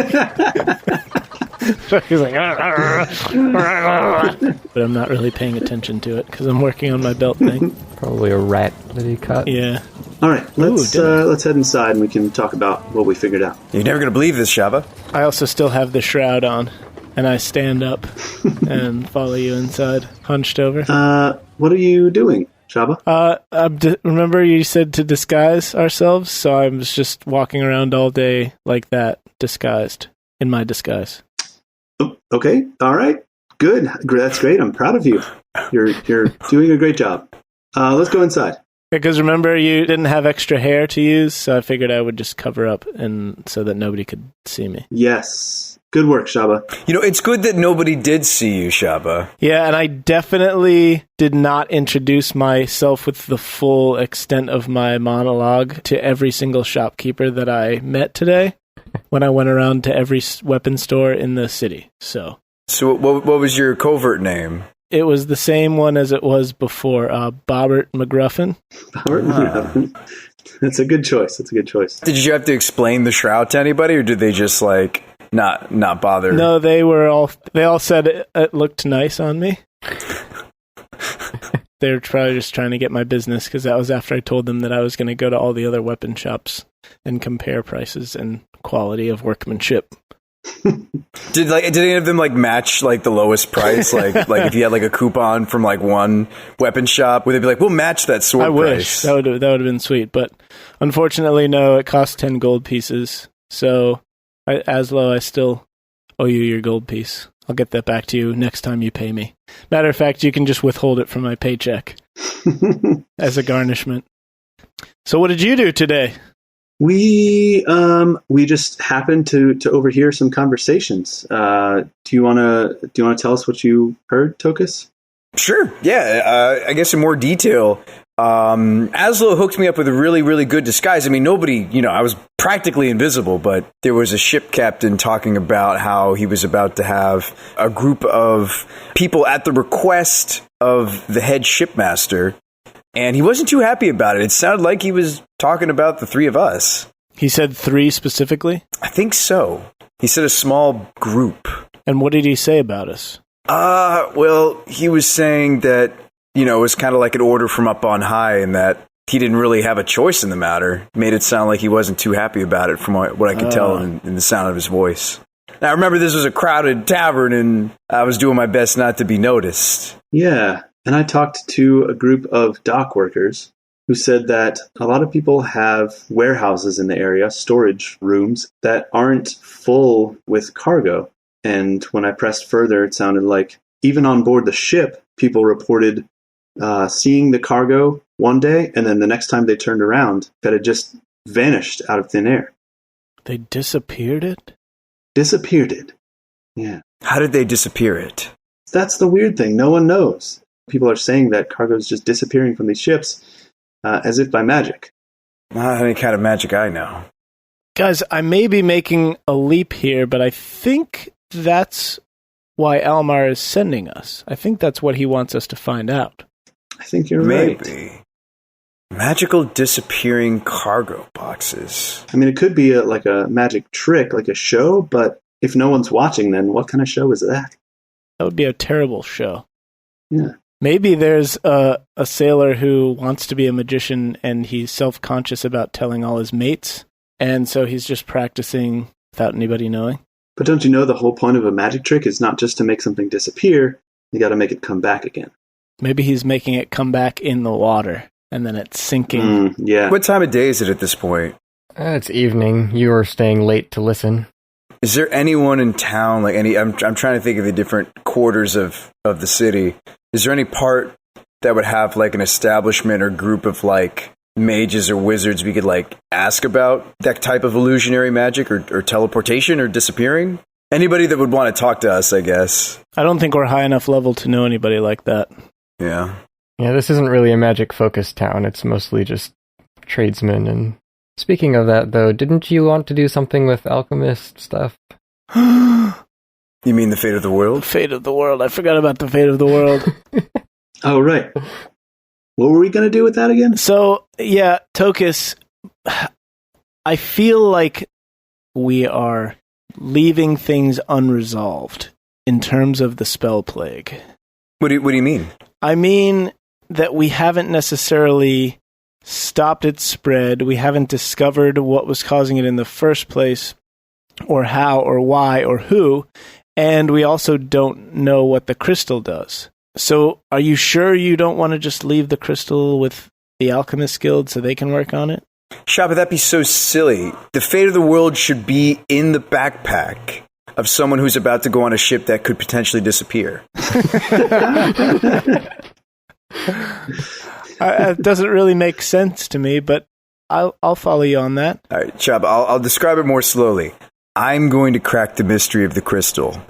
Speaker 2: but I'm not really paying attention to it because I'm working on my belt thing.
Speaker 3: Probably a rat that he cut.
Speaker 2: Yeah.
Speaker 4: All right, let's head inside and we can talk about what we figured out.
Speaker 5: You're never going to believe this, Shabba.
Speaker 2: I also still have the shroud on, and I stand up and follow you inside, hunched over.
Speaker 4: What are you doing, Shabba?
Speaker 2: Remember you said to disguise ourselves, so I was just walking around all day like that, disguised, in my disguise.
Speaker 4: Oh, okay, all right, good. That's great. I'm proud of you. You're doing a great job. Let's go inside.
Speaker 2: Because remember, you didn't have extra hair to use, so I figured I would just cover up and so that nobody could see me.
Speaker 4: Yes. Good work, Shabba.
Speaker 5: It's good that nobody did see you, Shabba.
Speaker 2: Yeah, and I definitely did not introduce myself with the full extent of my monologue to every single shopkeeper that I met today when I went around to every weapon store in the city. So
Speaker 5: what was your covert name?
Speaker 2: It was the same one as it was before, Bobbert McGruffin.
Speaker 4: Bobbert McGruffin. That's a good choice.
Speaker 5: Did you have to explain the shroud to anybody, or did they just, like, not bother?
Speaker 2: No, they all said it looked nice on me. They were probably just trying to get my business, because that was after I told them that I was going to go to all the other weapon shops and compare prices and quality of workmanship.
Speaker 5: Did any of them match the lowest price? Like if you had a coupon from one weapon shop, would they be like, we'll match that sword
Speaker 2: price? I wish that would have been sweet, but unfortunately, no. It cost 10 gold pieces. So, Azlo, I still owe you your gold piece. I'll get that back to you next time you pay me. Matter of fact, you can just withhold it from my paycheck as a garnishment. So, what did you do today?
Speaker 4: We just happened to overhear some conversations. Do you wanna tell us what you heard, Tokas?
Speaker 5: Sure. Yeah. I guess in more detail. Azlo hooked me up with a really, really good disguise. I mean, nobody, I was practically invisible, but there was a ship captain talking about how he was about to have a group of people at the request of the head shipmaster. And he wasn't too happy about it. It sounded like he was talking about the three of us.
Speaker 2: He said 3 specifically?
Speaker 5: I think so. He said a small group.
Speaker 2: And what did he say about us?
Speaker 5: Well, he was saying that, it was kind of like an order from up on high, and that he didn't really have a choice in the matter. Made it sound like he wasn't too happy about it from what I could tell in the sound of his voice. Now, remember, this was a crowded tavern, and I was doing my best not to be noticed.
Speaker 4: Yeah. And I talked to a group of dock workers who said that a lot of people have warehouses in the area, storage rooms, that aren't full with cargo. And when I pressed further, it sounded like even on board the ship, people reported seeing the cargo one day, and then the next time they turned around, that had just vanished out of thin air.
Speaker 2: They disappeared it?
Speaker 4: Disappeared it. Yeah.
Speaker 5: How did they disappear it?
Speaker 4: That's the weird thing. No one knows. People are saying that cargo is just disappearing from these ships as if by magic.
Speaker 5: Not any kind of magic I know.
Speaker 2: Guys, I may be making a leap here, but I think that's why Almar is sending us. I think that's what he wants us to find out.
Speaker 4: I think you're
Speaker 5: Maybe.
Speaker 4: right.
Speaker 5: Magical disappearing cargo boxes.
Speaker 4: I mean, it could be like a magic trick, like a show, but if no one's watching, then what kind of show is that?
Speaker 2: That would be a terrible show.
Speaker 4: Yeah.
Speaker 2: Maybe there's a sailor who wants to be a magician and he's self-conscious about telling all his mates, and so he's just practicing without anybody knowing.
Speaker 4: But don't you know the whole point of a magic trick is not just to make something disappear, you got to make it come back again.
Speaker 2: Maybe he's making it come back in the water, and then it's sinking.
Speaker 4: Yeah.
Speaker 5: What time of day is it at this point?
Speaker 3: It's evening. You are staying late to listen.
Speaker 5: Is there anyone in town, like any, I'm trying to think of the different quarters of the city. Is there any part that would have like an establishment or group of like mages or wizards we could like ask about that type of illusionary magic or teleportation or disappearing? Anybody that would want to talk to us, I guess.
Speaker 2: I don't think we're high enough level to know anybody like that.
Speaker 5: Yeah.
Speaker 3: Yeah, this isn't really a magic-focused town. It's mostly just tradesmen. And speaking of that, though, didn't you want to do something with alchemist stuff?
Speaker 5: You mean the fate of the world?
Speaker 2: Fate of the world. I forgot about the fate of the world.
Speaker 4: Oh, right. What were we going to do with that again?
Speaker 2: So, yeah, Tokas, I feel like we are leaving things unresolved in terms of the spell plague.
Speaker 5: What do you mean?
Speaker 2: I mean that we haven't necessarily stopped its spread. We haven't discovered what was causing it in the first place, or how, or why, or who. And we also don't know what the crystal does. So are you sure you don't want to just leave the crystal with the Alchemist Guild so they can work on it?
Speaker 5: Shabba, that'd be so silly. The fate of the world should be in the backpack of someone who's about to go on a ship that could potentially disappear.
Speaker 2: It doesn't really make sense to me, but I'll follow you on that.
Speaker 5: All right, Shabba, I'll describe it more slowly. I'm going to crack the mystery of the crystal.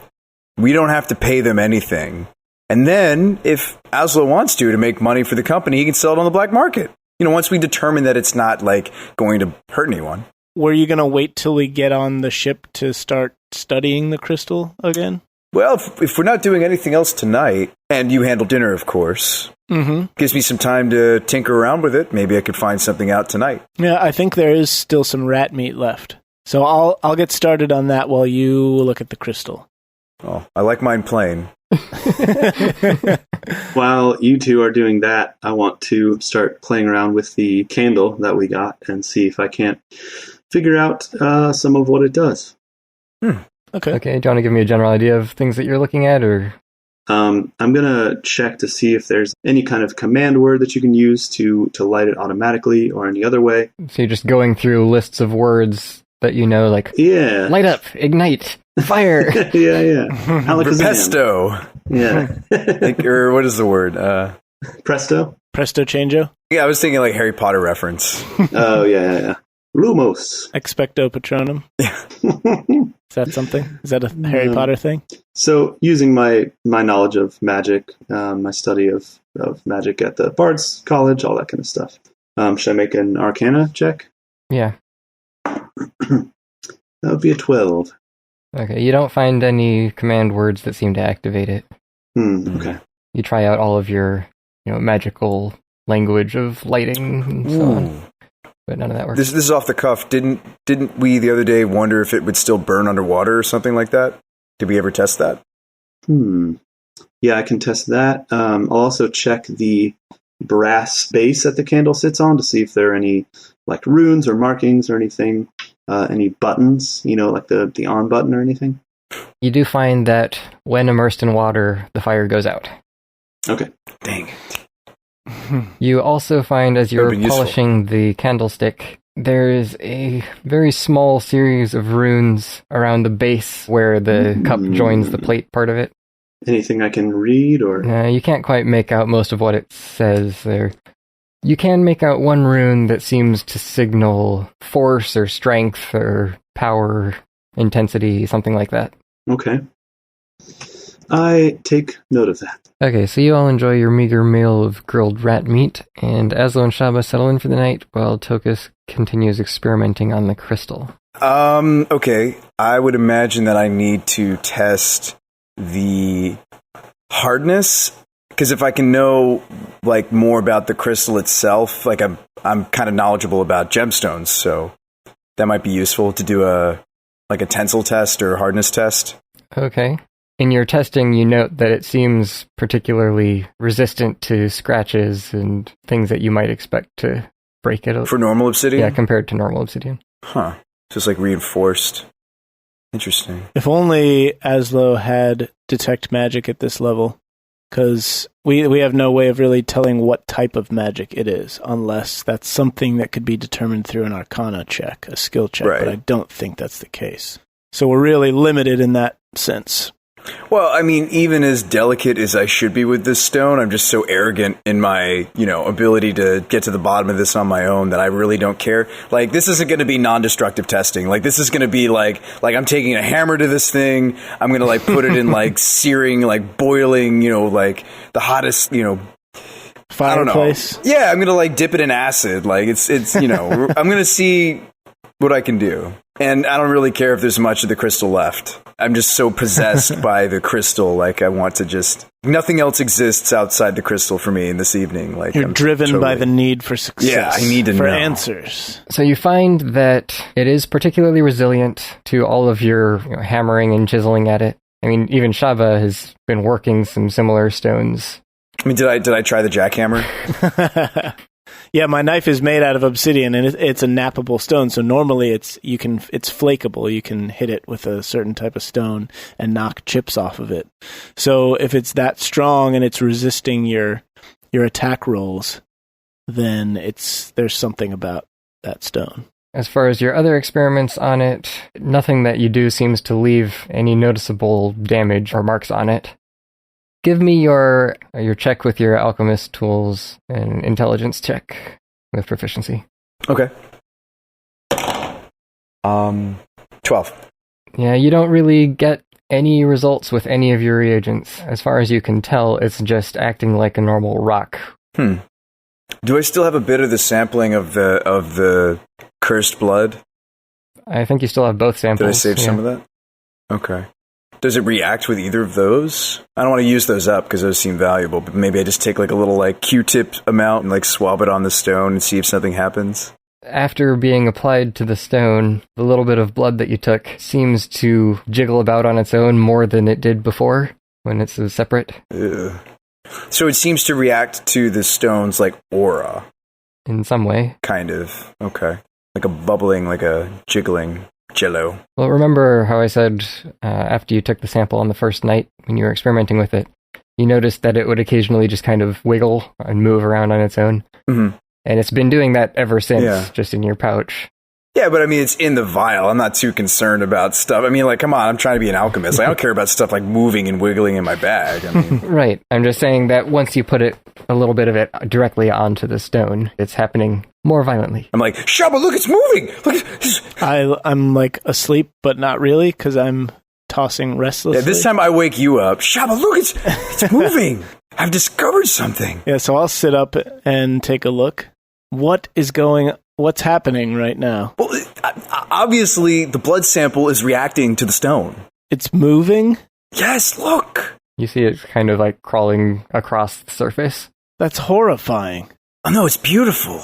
Speaker 5: We don't have to pay them anything. And then, if Azlo wants to make money for the company, he can sell it on the black market. You know, once we determine that it's not, like, going to hurt anyone.
Speaker 2: Were you going to wait till we get on the ship to start studying the crystal again?
Speaker 5: Well, if we're not doing anything else tonight, and you handle dinner, of course, gives me some time to tinker around with it. Maybe I could find something out tonight.
Speaker 2: Yeah, I think there is still some rat meat left. So I'll get started on that while you look at the crystal.
Speaker 5: Oh, I like mine plain.
Speaker 4: While you two are doing that, I want to start playing around with the candle that we got and see if I can't figure out some of what it does.
Speaker 2: Okay.
Speaker 3: Okay, do you want to give me a general idea of things that you're looking at, or?
Speaker 4: I'm going to check to see if there's any kind of command word that you can use to light it automatically or any other way.
Speaker 3: So you're just going through lists of words that you know, like,
Speaker 4: Yeah.
Speaker 3: light up, ignite, fire.
Speaker 4: Yeah. Alakazam.
Speaker 5: Repesto.
Speaker 4: Yeah.
Speaker 5: Or what is the word?
Speaker 4: Presto?
Speaker 2: Presto changeo?
Speaker 5: Yeah, I was thinking like Harry Potter reference.
Speaker 4: Oh, yeah. Lumos.
Speaker 2: Expecto Patronum?
Speaker 5: Yeah.
Speaker 2: Is that something? Is that a Harry Potter thing?
Speaker 4: So, using my knowledge of magic, my study of magic at the Bard's College, all that kind of stuff. Should I make an Arcana check?
Speaker 3: Yeah.
Speaker 4: That would be a 12.
Speaker 3: Okay, you don't find any command words that seem to activate it.
Speaker 4: Okay.
Speaker 3: You try out all of your, magical language of lighting and so on, but none of that works.
Speaker 5: This is off the cuff. Didn't we the other day wonder if it would still burn underwater or something like that? Did we ever test that?
Speaker 4: Yeah, I can test that. I'll also check the brass base that the candle sits on to see if there are any like runes or markings or anything, any buttons, like the on button or anything.
Speaker 3: You do find that when immersed in water, the fire goes out.
Speaker 4: Okay.
Speaker 5: Dang it.
Speaker 3: You also find, as you're
Speaker 5: That'd be useful.
Speaker 3: polishing the candlestick, there is a very small series of runes around the base where the cup joins the plate part of it.
Speaker 4: Anything I can read or?
Speaker 3: You can't quite make out most of what it says there. You can make out one rune that seems to signal force or strength or power, intensity, something like that.
Speaker 4: Okay. I take note of that.
Speaker 3: Okay, so you all enjoy your meager meal of grilled rat meat, and Azlo and Shabba settle in for the night while Tokas continues experimenting on the crystal.
Speaker 5: Okay. I would imagine that I need to test the hardness, because if I can know like more about the crystal itself, like I'm kind of knowledgeable about gemstones, so that might be useful to do a tensile test or hardness test.
Speaker 3: Okay. In your testing, you note that it seems particularly resistant to scratches and things that you might expect to break it.
Speaker 5: For normal obsidian?
Speaker 3: Yeah, compared to normal obsidian.
Speaker 5: Huh. So it's like reinforced. Interesting.
Speaker 2: If only Azlo had detect magic at this level, because we have no way of really telling what type of magic it is, unless that's something that could be determined through an arcana check, a skill check,
Speaker 5: right.
Speaker 2: But I don't think that's the case. So we're really limited in that sense.
Speaker 5: Well, I mean, even as delicate as I should be with this stone, I'm just so arrogant in my, ability to get to the bottom of this on my own that I really don't care. Like, this isn't going to be non-destructive testing. Like, this is going to be like I'm taking a hammer to this thing. I'm going to like put it in like searing, like boiling, like the hottest,
Speaker 2: fireplace.
Speaker 5: Yeah, I'm going to like dip it in acid. Like it's I'm going to see what I can do. And I don't really care if there's much of the crystal left. I'm just so possessed by the crystal. Like, I want to just... Nothing else exists outside the crystal for me in this evening. Like,
Speaker 2: You're driven by the need for success.
Speaker 5: Yeah, I need to
Speaker 2: for
Speaker 5: know.
Speaker 2: Answers.
Speaker 3: So you find that it is particularly resilient to all of your hammering and chiseling at it. I mean, even Shabba has been working some similar stones.
Speaker 5: I mean, did I try the jackhammer?
Speaker 2: Yeah, my knife is made out of obsidian, and it's a nappable stone. So normally it's flakeable. You can hit it with a certain type of stone and knock chips off of it. So if it's that strong and it's resisting your attack rolls, then there's something about that stone.
Speaker 3: As far as your other experiments on it, nothing that you do seems to leave any noticeable damage or marks on it. Give me your check with your alchemist tools and intelligence check with proficiency.
Speaker 5: Okay. 12.
Speaker 3: Yeah, you don't really get any results with any of your reagents. As far as you can tell, it's just acting like a normal rock.
Speaker 5: Do I still have a bit of the sampling of the cursed blood?
Speaker 3: I think you still have both samples.
Speaker 5: Did I save some of that? Okay. Does it react with either of those? I don't want to use those up because those seem valuable, but maybe I just take like a little like Q-tip amount and like swab it on the stone and see if something happens.
Speaker 3: After being applied to the stone, the little bit of blood that you took seems to jiggle about on its own more than it did before when it's separate.
Speaker 5: Ugh. So it seems to react to the stone's like aura.
Speaker 3: In some way.
Speaker 5: Kind of. Okay. Like a bubbling, like a jiggling jello.
Speaker 3: Well, remember how I said after you took the sample on the first night when you were experimenting with it, you noticed that it would occasionally just kind of wiggle and move around on its own.
Speaker 5: Mm-hmm.
Speaker 3: And it's been doing that ever since, just in your pouch.
Speaker 5: Yeah, but I mean, it's in the vial. I'm not too concerned about stuff. I mean, like, come on, I'm trying to be an alchemist. I don't care about stuff like moving and wiggling in my bag. I mean,
Speaker 3: right. I'm just saying that once you put a little bit of it directly onto the stone, it's happening more violently.
Speaker 5: I'm like, Shabba, look, it's moving! Look,
Speaker 2: I'm like asleep, but not really, because I'm tossing restlessly.
Speaker 5: Yeah, this time I wake you up. Shabba, look, it's moving! I've discovered something!
Speaker 2: Yeah, so I'll sit up and take a look. What's happening right now?
Speaker 5: Well, obviously, the blood sample is reacting to the stone.
Speaker 2: It's moving?
Speaker 5: Yes, look!
Speaker 3: You see it kind of like crawling across the surface.
Speaker 2: That's horrifying.
Speaker 5: Oh no, it's beautiful.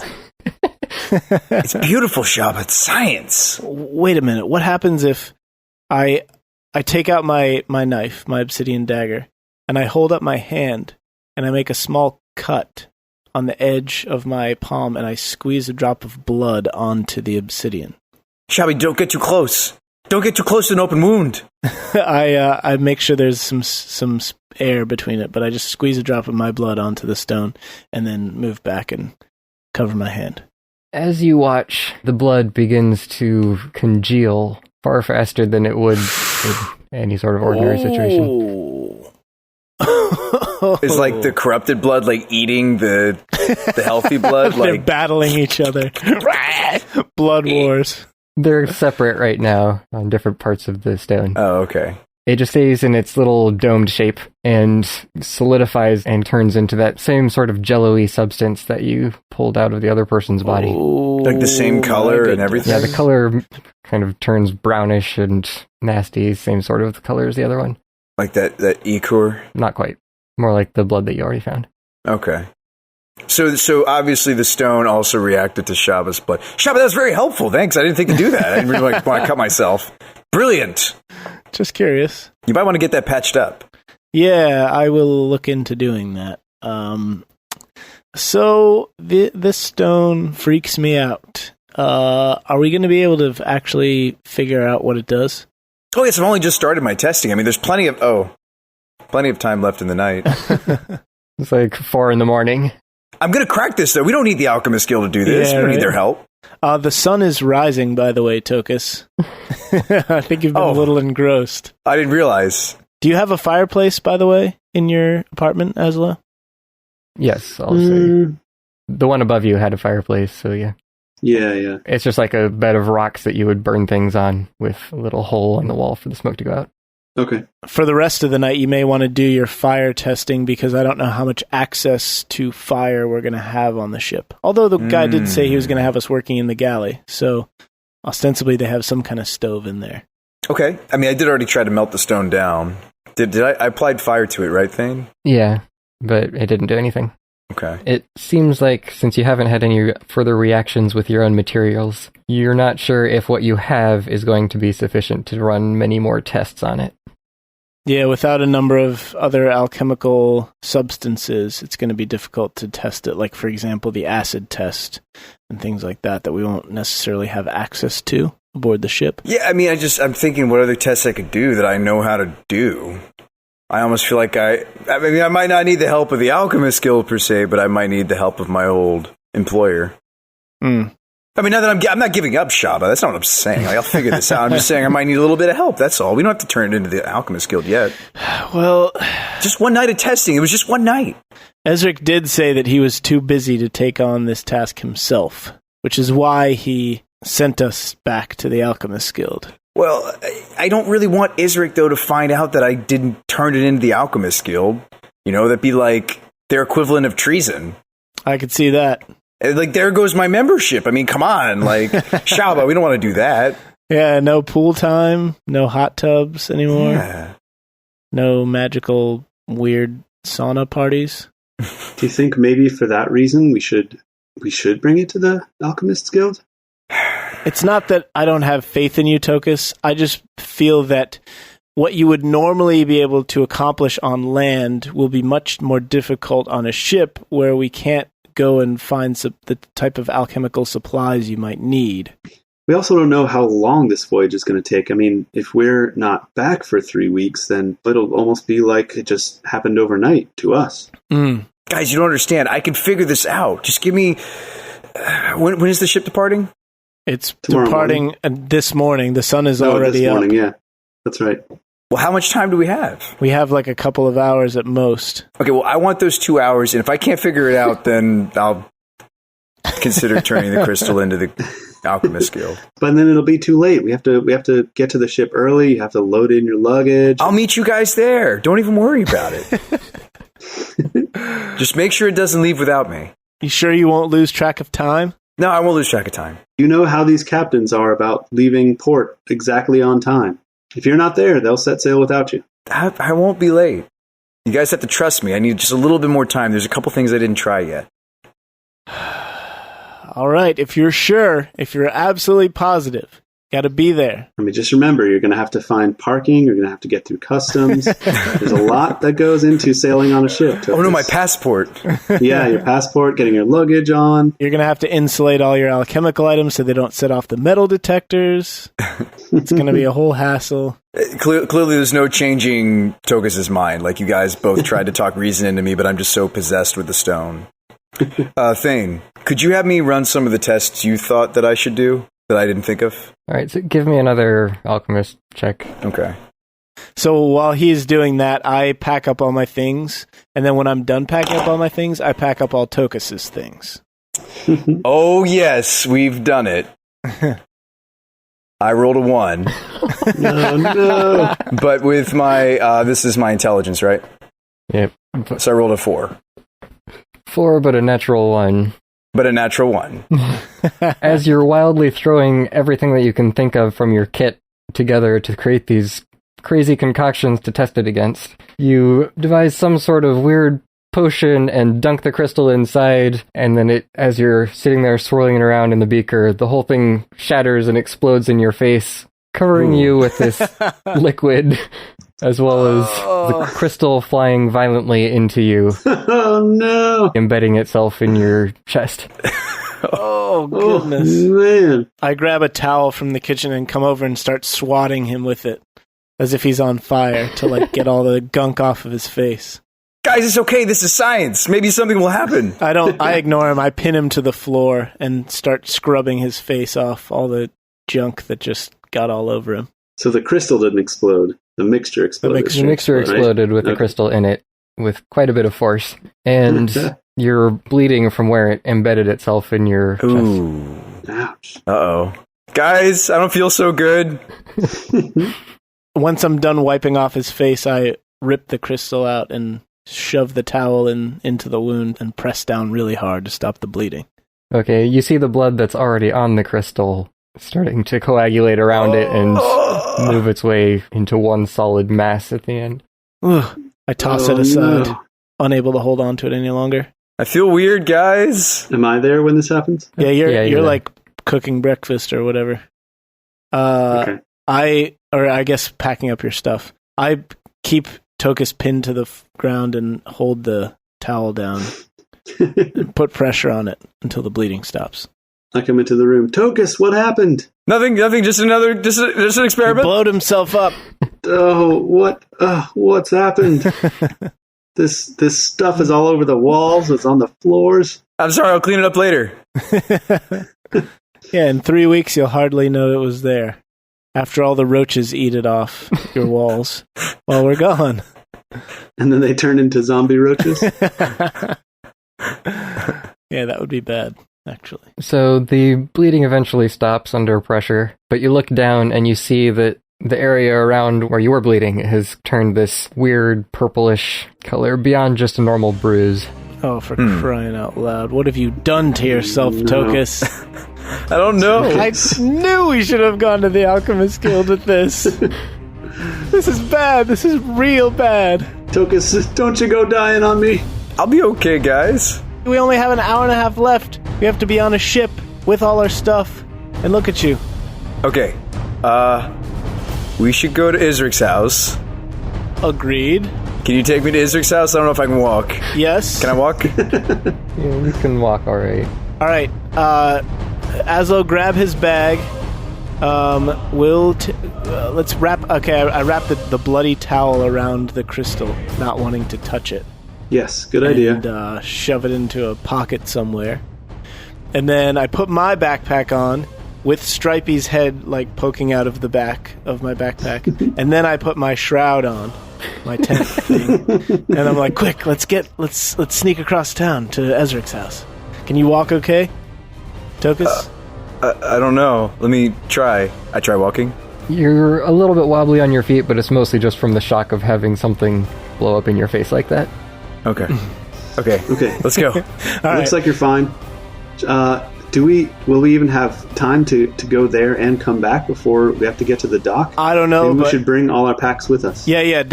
Speaker 5: It's beautiful, Shabba. It's science.
Speaker 2: Wait a minute. What happens if I take out my knife, my obsidian dagger, and I hold up my hand, and I make a small cut on the edge of my palm, and I squeeze a drop of blood onto the obsidian?
Speaker 5: Shabby, don't get too close. Don't get too close to an open wound.
Speaker 2: I make sure there's some air between it, but I just squeeze a drop of my blood onto the stone and then move back and cover my hand.
Speaker 3: As you watch, the blood begins to congeal far faster than it would in any sort of ordinary situation.
Speaker 5: Is like the corrupted blood like eating the healthy blood?
Speaker 2: They're
Speaker 5: Like
Speaker 2: battling each other. Blood wars.
Speaker 3: They're separate right now on different parts of the stone.
Speaker 5: oh, okay.
Speaker 3: It just stays in its little domed shape and solidifies and turns into that same sort of jello-y substance that you pulled out of the other person's body.
Speaker 5: Like the same color and everything?
Speaker 3: Yeah, the color kind of turns brownish and nasty, same sort of color as the other one.
Speaker 5: Like that ichor?
Speaker 3: Not quite. More like the blood that you already found.
Speaker 5: Okay. So obviously the stone also reacted to Shabba's blood. Shabba, that was very helpful. Thanks. I didn't think to do that. I didn't really want to cut myself. Brilliant.
Speaker 2: Just curious.
Speaker 5: You might want to get that patched up.
Speaker 2: Yeah, I will look into doing that. So this stone freaks me out. Are we going to be able to actually figure out what it does?
Speaker 5: Oh, yes, I've only just started my testing. I mean, there's plenty of time left in the night.
Speaker 3: It's like 4 a.m.
Speaker 5: I'm going to crack this, though. We don't need the Alchemist Guild to do this.
Speaker 2: Yeah,
Speaker 5: we don't
Speaker 2: right.
Speaker 5: need their help.
Speaker 2: The sun is rising, by the way, Tokas. I think you've been a little engrossed.
Speaker 5: I didn't realize.
Speaker 2: Do you have a fireplace, by the way, in your apartment, Azlo?
Speaker 3: Yes, I'll say. The one above you had a fireplace, so yeah.
Speaker 4: Yeah.
Speaker 3: It's just like a bed of rocks that you would burn things on with a little hole in the wall for the smoke to go out.
Speaker 4: Okay.
Speaker 2: For the rest of the night, you may want to do your fire testing because I don't know how much access to fire we're going to have on the ship. Although the guy did say he was going to have us working in the galley, so ostensibly they have some kind of stove in there.
Speaker 5: Okay. I mean, I did already try to melt the stone down. Did I applied fire to it, right, Thane?
Speaker 3: Yeah, but it didn't do anything.
Speaker 5: Okay.
Speaker 3: It seems like, since you haven't had any further reactions with your own materials, you're not sure if what you have is going to be sufficient to run many more tests on it.
Speaker 2: Yeah, without a number of other alchemical substances, it's going to be difficult to test it. Like, for example, the acid test and things like that we won't necessarily have access to aboard the ship.
Speaker 5: Yeah, I mean, I'm thinking what other tests I could do that I know how to do. I almost feel like I might not need the help of the Alchemist Guild per se, but I might need the help of my old employer. I mean, not that I'm not giving up Shabba. That's not what I'm saying. Like, I'll figure this out. I'm just saying I might need a little bit of help. That's all. We don't have to turn it into the Alchemist Guild yet.
Speaker 2: Well,
Speaker 5: just one night of testing. It was just one night.
Speaker 2: Ezric did say that he was too busy to take on this task himself, which is why he sent us back to the Alchemist Guild.
Speaker 5: Well, I don't really want Ezric, though, to find out that I didn't turn it into the Alchemist Guild. You know, that'd be like their equivalent of treason.
Speaker 2: I could see that.
Speaker 5: Like, there goes my membership. I mean, come on. Like, Shabba, we don't want to do that.
Speaker 2: Yeah, no pool time, no hot tubs anymore.
Speaker 5: Yeah.
Speaker 2: No magical, weird sauna parties.
Speaker 4: Do you think maybe for that reason we should bring it to the Alchemists Guild?
Speaker 2: It's not that I don't have faith in you, Tokas. I just feel that what you would normally be able to accomplish on land will be much more difficult on a ship where we can't go and find the type of alchemical supplies you might need.
Speaker 4: We also don't know how long this voyage is going to take. I mean, if we're not back for 3 weeks, then it'll almost be like it just happened overnight to us.
Speaker 5: Guys, you don't understand. I can figure this out. Just give me... when is the ship departing?
Speaker 2: It's
Speaker 4: Tomorrow
Speaker 2: departing this morning. The sun is already
Speaker 4: this morning,
Speaker 2: up.
Speaker 4: Yeah, that's right.
Speaker 5: Well, how much time do we have?
Speaker 2: We have like a couple of hours at most.
Speaker 5: Okay, well, I want those 2 hours, and if I can't figure it out, then I'll consider turning the crystal into the Alchemist Guild.
Speaker 4: But then it'll be too late. We have to get to the ship early. You have to load in your luggage.
Speaker 5: I'll meet you guys there. Don't even worry about it. Just make sure it doesn't leave without me.
Speaker 2: You sure you won't lose track of time?
Speaker 5: No, I won't lose track of time.
Speaker 4: You know how these captains are about leaving port exactly on time. If you're not there, they'll set sail without you.
Speaker 5: I won't be late. You guys have to trust me. I need just a little bit more time. There's a couple things I didn't try yet.
Speaker 2: All right, if you're sure, if you're absolutely positive, got to be there.
Speaker 4: I mean, just remember, you're going to have to find parking. You're going to have to get through customs. There's a lot that goes into sailing on a ship.
Speaker 5: Oh, no, my passport.
Speaker 4: Yeah, your passport, getting your luggage on.
Speaker 2: You're going to have to insulate all your alchemical items so they don't set off the metal detectors. It's going to be a whole hassle.
Speaker 5: Clearly, there's no changing Tokas' mind. Like, you guys both tried to talk reason into me, but I'm just so possessed with the stone. Thane, could you have me run some of the tests you thought that I should do that I didn't think of?
Speaker 3: All right, so give me another alchemist check.
Speaker 5: Okay.
Speaker 2: So while he's doing that, I pack up all my things, and then when I'm done packing up all my things, I pack up all Tokas' things.
Speaker 5: Oh, yes, we've done it. I rolled a 1.
Speaker 4: No.
Speaker 5: But with my, this is my intelligence, right?
Speaker 3: Yep.
Speaker 5: So I rolled a 4.
Speaker 3: 4, but a natural 1.
Speaker 5: But a natural 1.
Speaker 3: As you're wildly throwing everything that you can think of from your kit together to create these crazy concoctions to test it against, you devise some sort of weird potion and dunk the crystal inside, and then as you're sitting there swirling it around in the beaker, the whole thing shatters and explodes in your face, covering you with this liquid, as well as the crystal flying violently into you.
Speaker 4: Oh, no.
Speaker 3: Embedding itself in your chest.
Speaker 2: Oh, goodness.
Speaker 4: Oh, man.
Speaker 2: I grab a towel from the kitchen and come over and start swatting him with it, as if he's on fire, to get all the gunk off of his face.
Speaker 5: Guys, it's okay. This is science. Maybe something will happen.
Speaker 2: I ignore him. I pin him to the floor and start scrubbing his face off, all the junk that just got all over him.
Speaker 4: So the crystal didn't explode. The mixture exploded.
Speaker 3: The mixture exploded with the crystal in it with quite a bit of force. And you're bleeding from where it embedded itself in your chest.
Speaker 4: Ouch.
Speaker 5: Uh-oh. Guys, I don't feel so good.
Speaker 2: Once I'm done wiping off his face, I rip the crystal out and shove the towel into the wound and press down really hard to stop the bleeding.
Speaker 3: Okay, you see the blood that's already on the crystal starting to coagulate around it and move its way into one solid mass at the end.
Speaker 2: Ugh. I toss it aside, unable to hold on to it any longer.
Speaker 5: I feel weird, guys.
Speaker 4: Am I there when this happens?
Speaker 2: Yeah, you're like cooking breakfast or whatever.
Speaker 4: Okay.
Speaker 2: I guess packing up your stuff. I keep Tokas pinned to the ground and hold the towel down and put pressure on it until the bleeding stops.
Speaker 4: I come into the room. Tokas, what happened?
Speaker 5: Nothing, just an experiment.
Speaker 2: He blowed himself up.
Speaker 4: Oh, what's happened? This stuff is all over the walls. It's on the floors.
Speaker 5: I'm sorry, I'll clean it up later.
Speaker 2: Yeah, in 3 weeks you'll hardly know it was there. After all the roaches eat it off your walls while we're gone.
Speaker 4: And then they turn into zombie roaches?
Speaker 2: Yeah, that would be bad, actually.
Speaker 3: So the bleeding eventually stops under pressure, but you look down and you see that the area around where you were bleeding has turned this weird purplish color beyond just a normal bruise.
Speaker 2: Oh, for crying out loud. What have you done to yourself, Tokas?
Speaker 5: I don't know.
Speaker 2: I knew we should have gone to the Alchemist Guild with this. This is bad. This is real bad.
Speaker 4: Tokas, don't you go dying on me.
Speaker 5: I'll be okay, guys.
Speaker 2: We only have an hour and a half left. We have to be on a ship with all our stuff. And look at you.
Speaker 5: Okay. We should go to Isric's house.
Speaker 2: Agreed.
Speaker 5: Can you take me to Isric's house? I don't know if I can walk.
Speaker 2: Yes.
Speaker 5: Can I walk?
Speaker 3: Yeah, you can walk alright.
Speaker 2: Alright. Azlo, grab his bag. Let's wrap... Okay, I wrapped the bloody towel around the crystal, not wanting to touch it.
Speaker 4: Yes, good idea.
Speaker 2: And shove it into a pocket somewhere. And then I put my backpack on with Stripey's head poking out of the back of my backpack. And then I put my shroud on, my tent thing. And I'm like, quick, let's sneak across town to Ezric's house. Can you walk okay, Tokas?
Speaker 5: I don't know. Let me try. I try walking.
Speaker 3: You're a little bit wobbly on your feet, but it's mostly just from the shock of having something blow up in your face like that.
Speaker 5: Okay. Let's go.
Speaker 4: Looks like you're fine. Will we even have time to go there and come back before we have to get to the dock?
Speaker 2: I don't know.
Speaker 4: Maybe we should bring all our packs with us.
Speaker 2: Yeah, we'll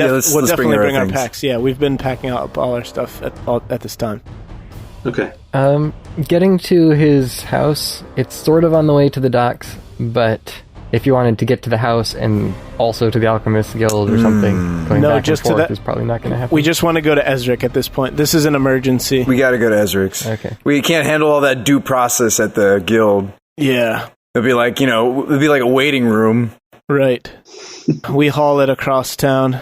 Speaker 2: definitely bring our
Speaker 5: things.
Speaker 2: packs. Yeah, we've been packing up all our stuff at this time.
Speaker 4: Okay.
Speaker 3: Getting to his house, it's sort of on the way to the docks, but if you wanted to get to the house and also to the Alchemist Guild or something, going back
Speaker 2: just
Speaker 3: and forth
Speaker 2: to that
Speaker 3: is probably not going to happen.
Speaker 2: We just want to go to Ezric at this point. This is an emergency.
Speaker 5: We gotta go to Ezric's.
Speaker 3: Okay.
Speaker 5: We can't handle all that due process at the guild.
Speaker 2: Yeah.
Speaker 5: It'd be like, it'd be like a waiting room.
Speaker 2: Right. We haul it across town.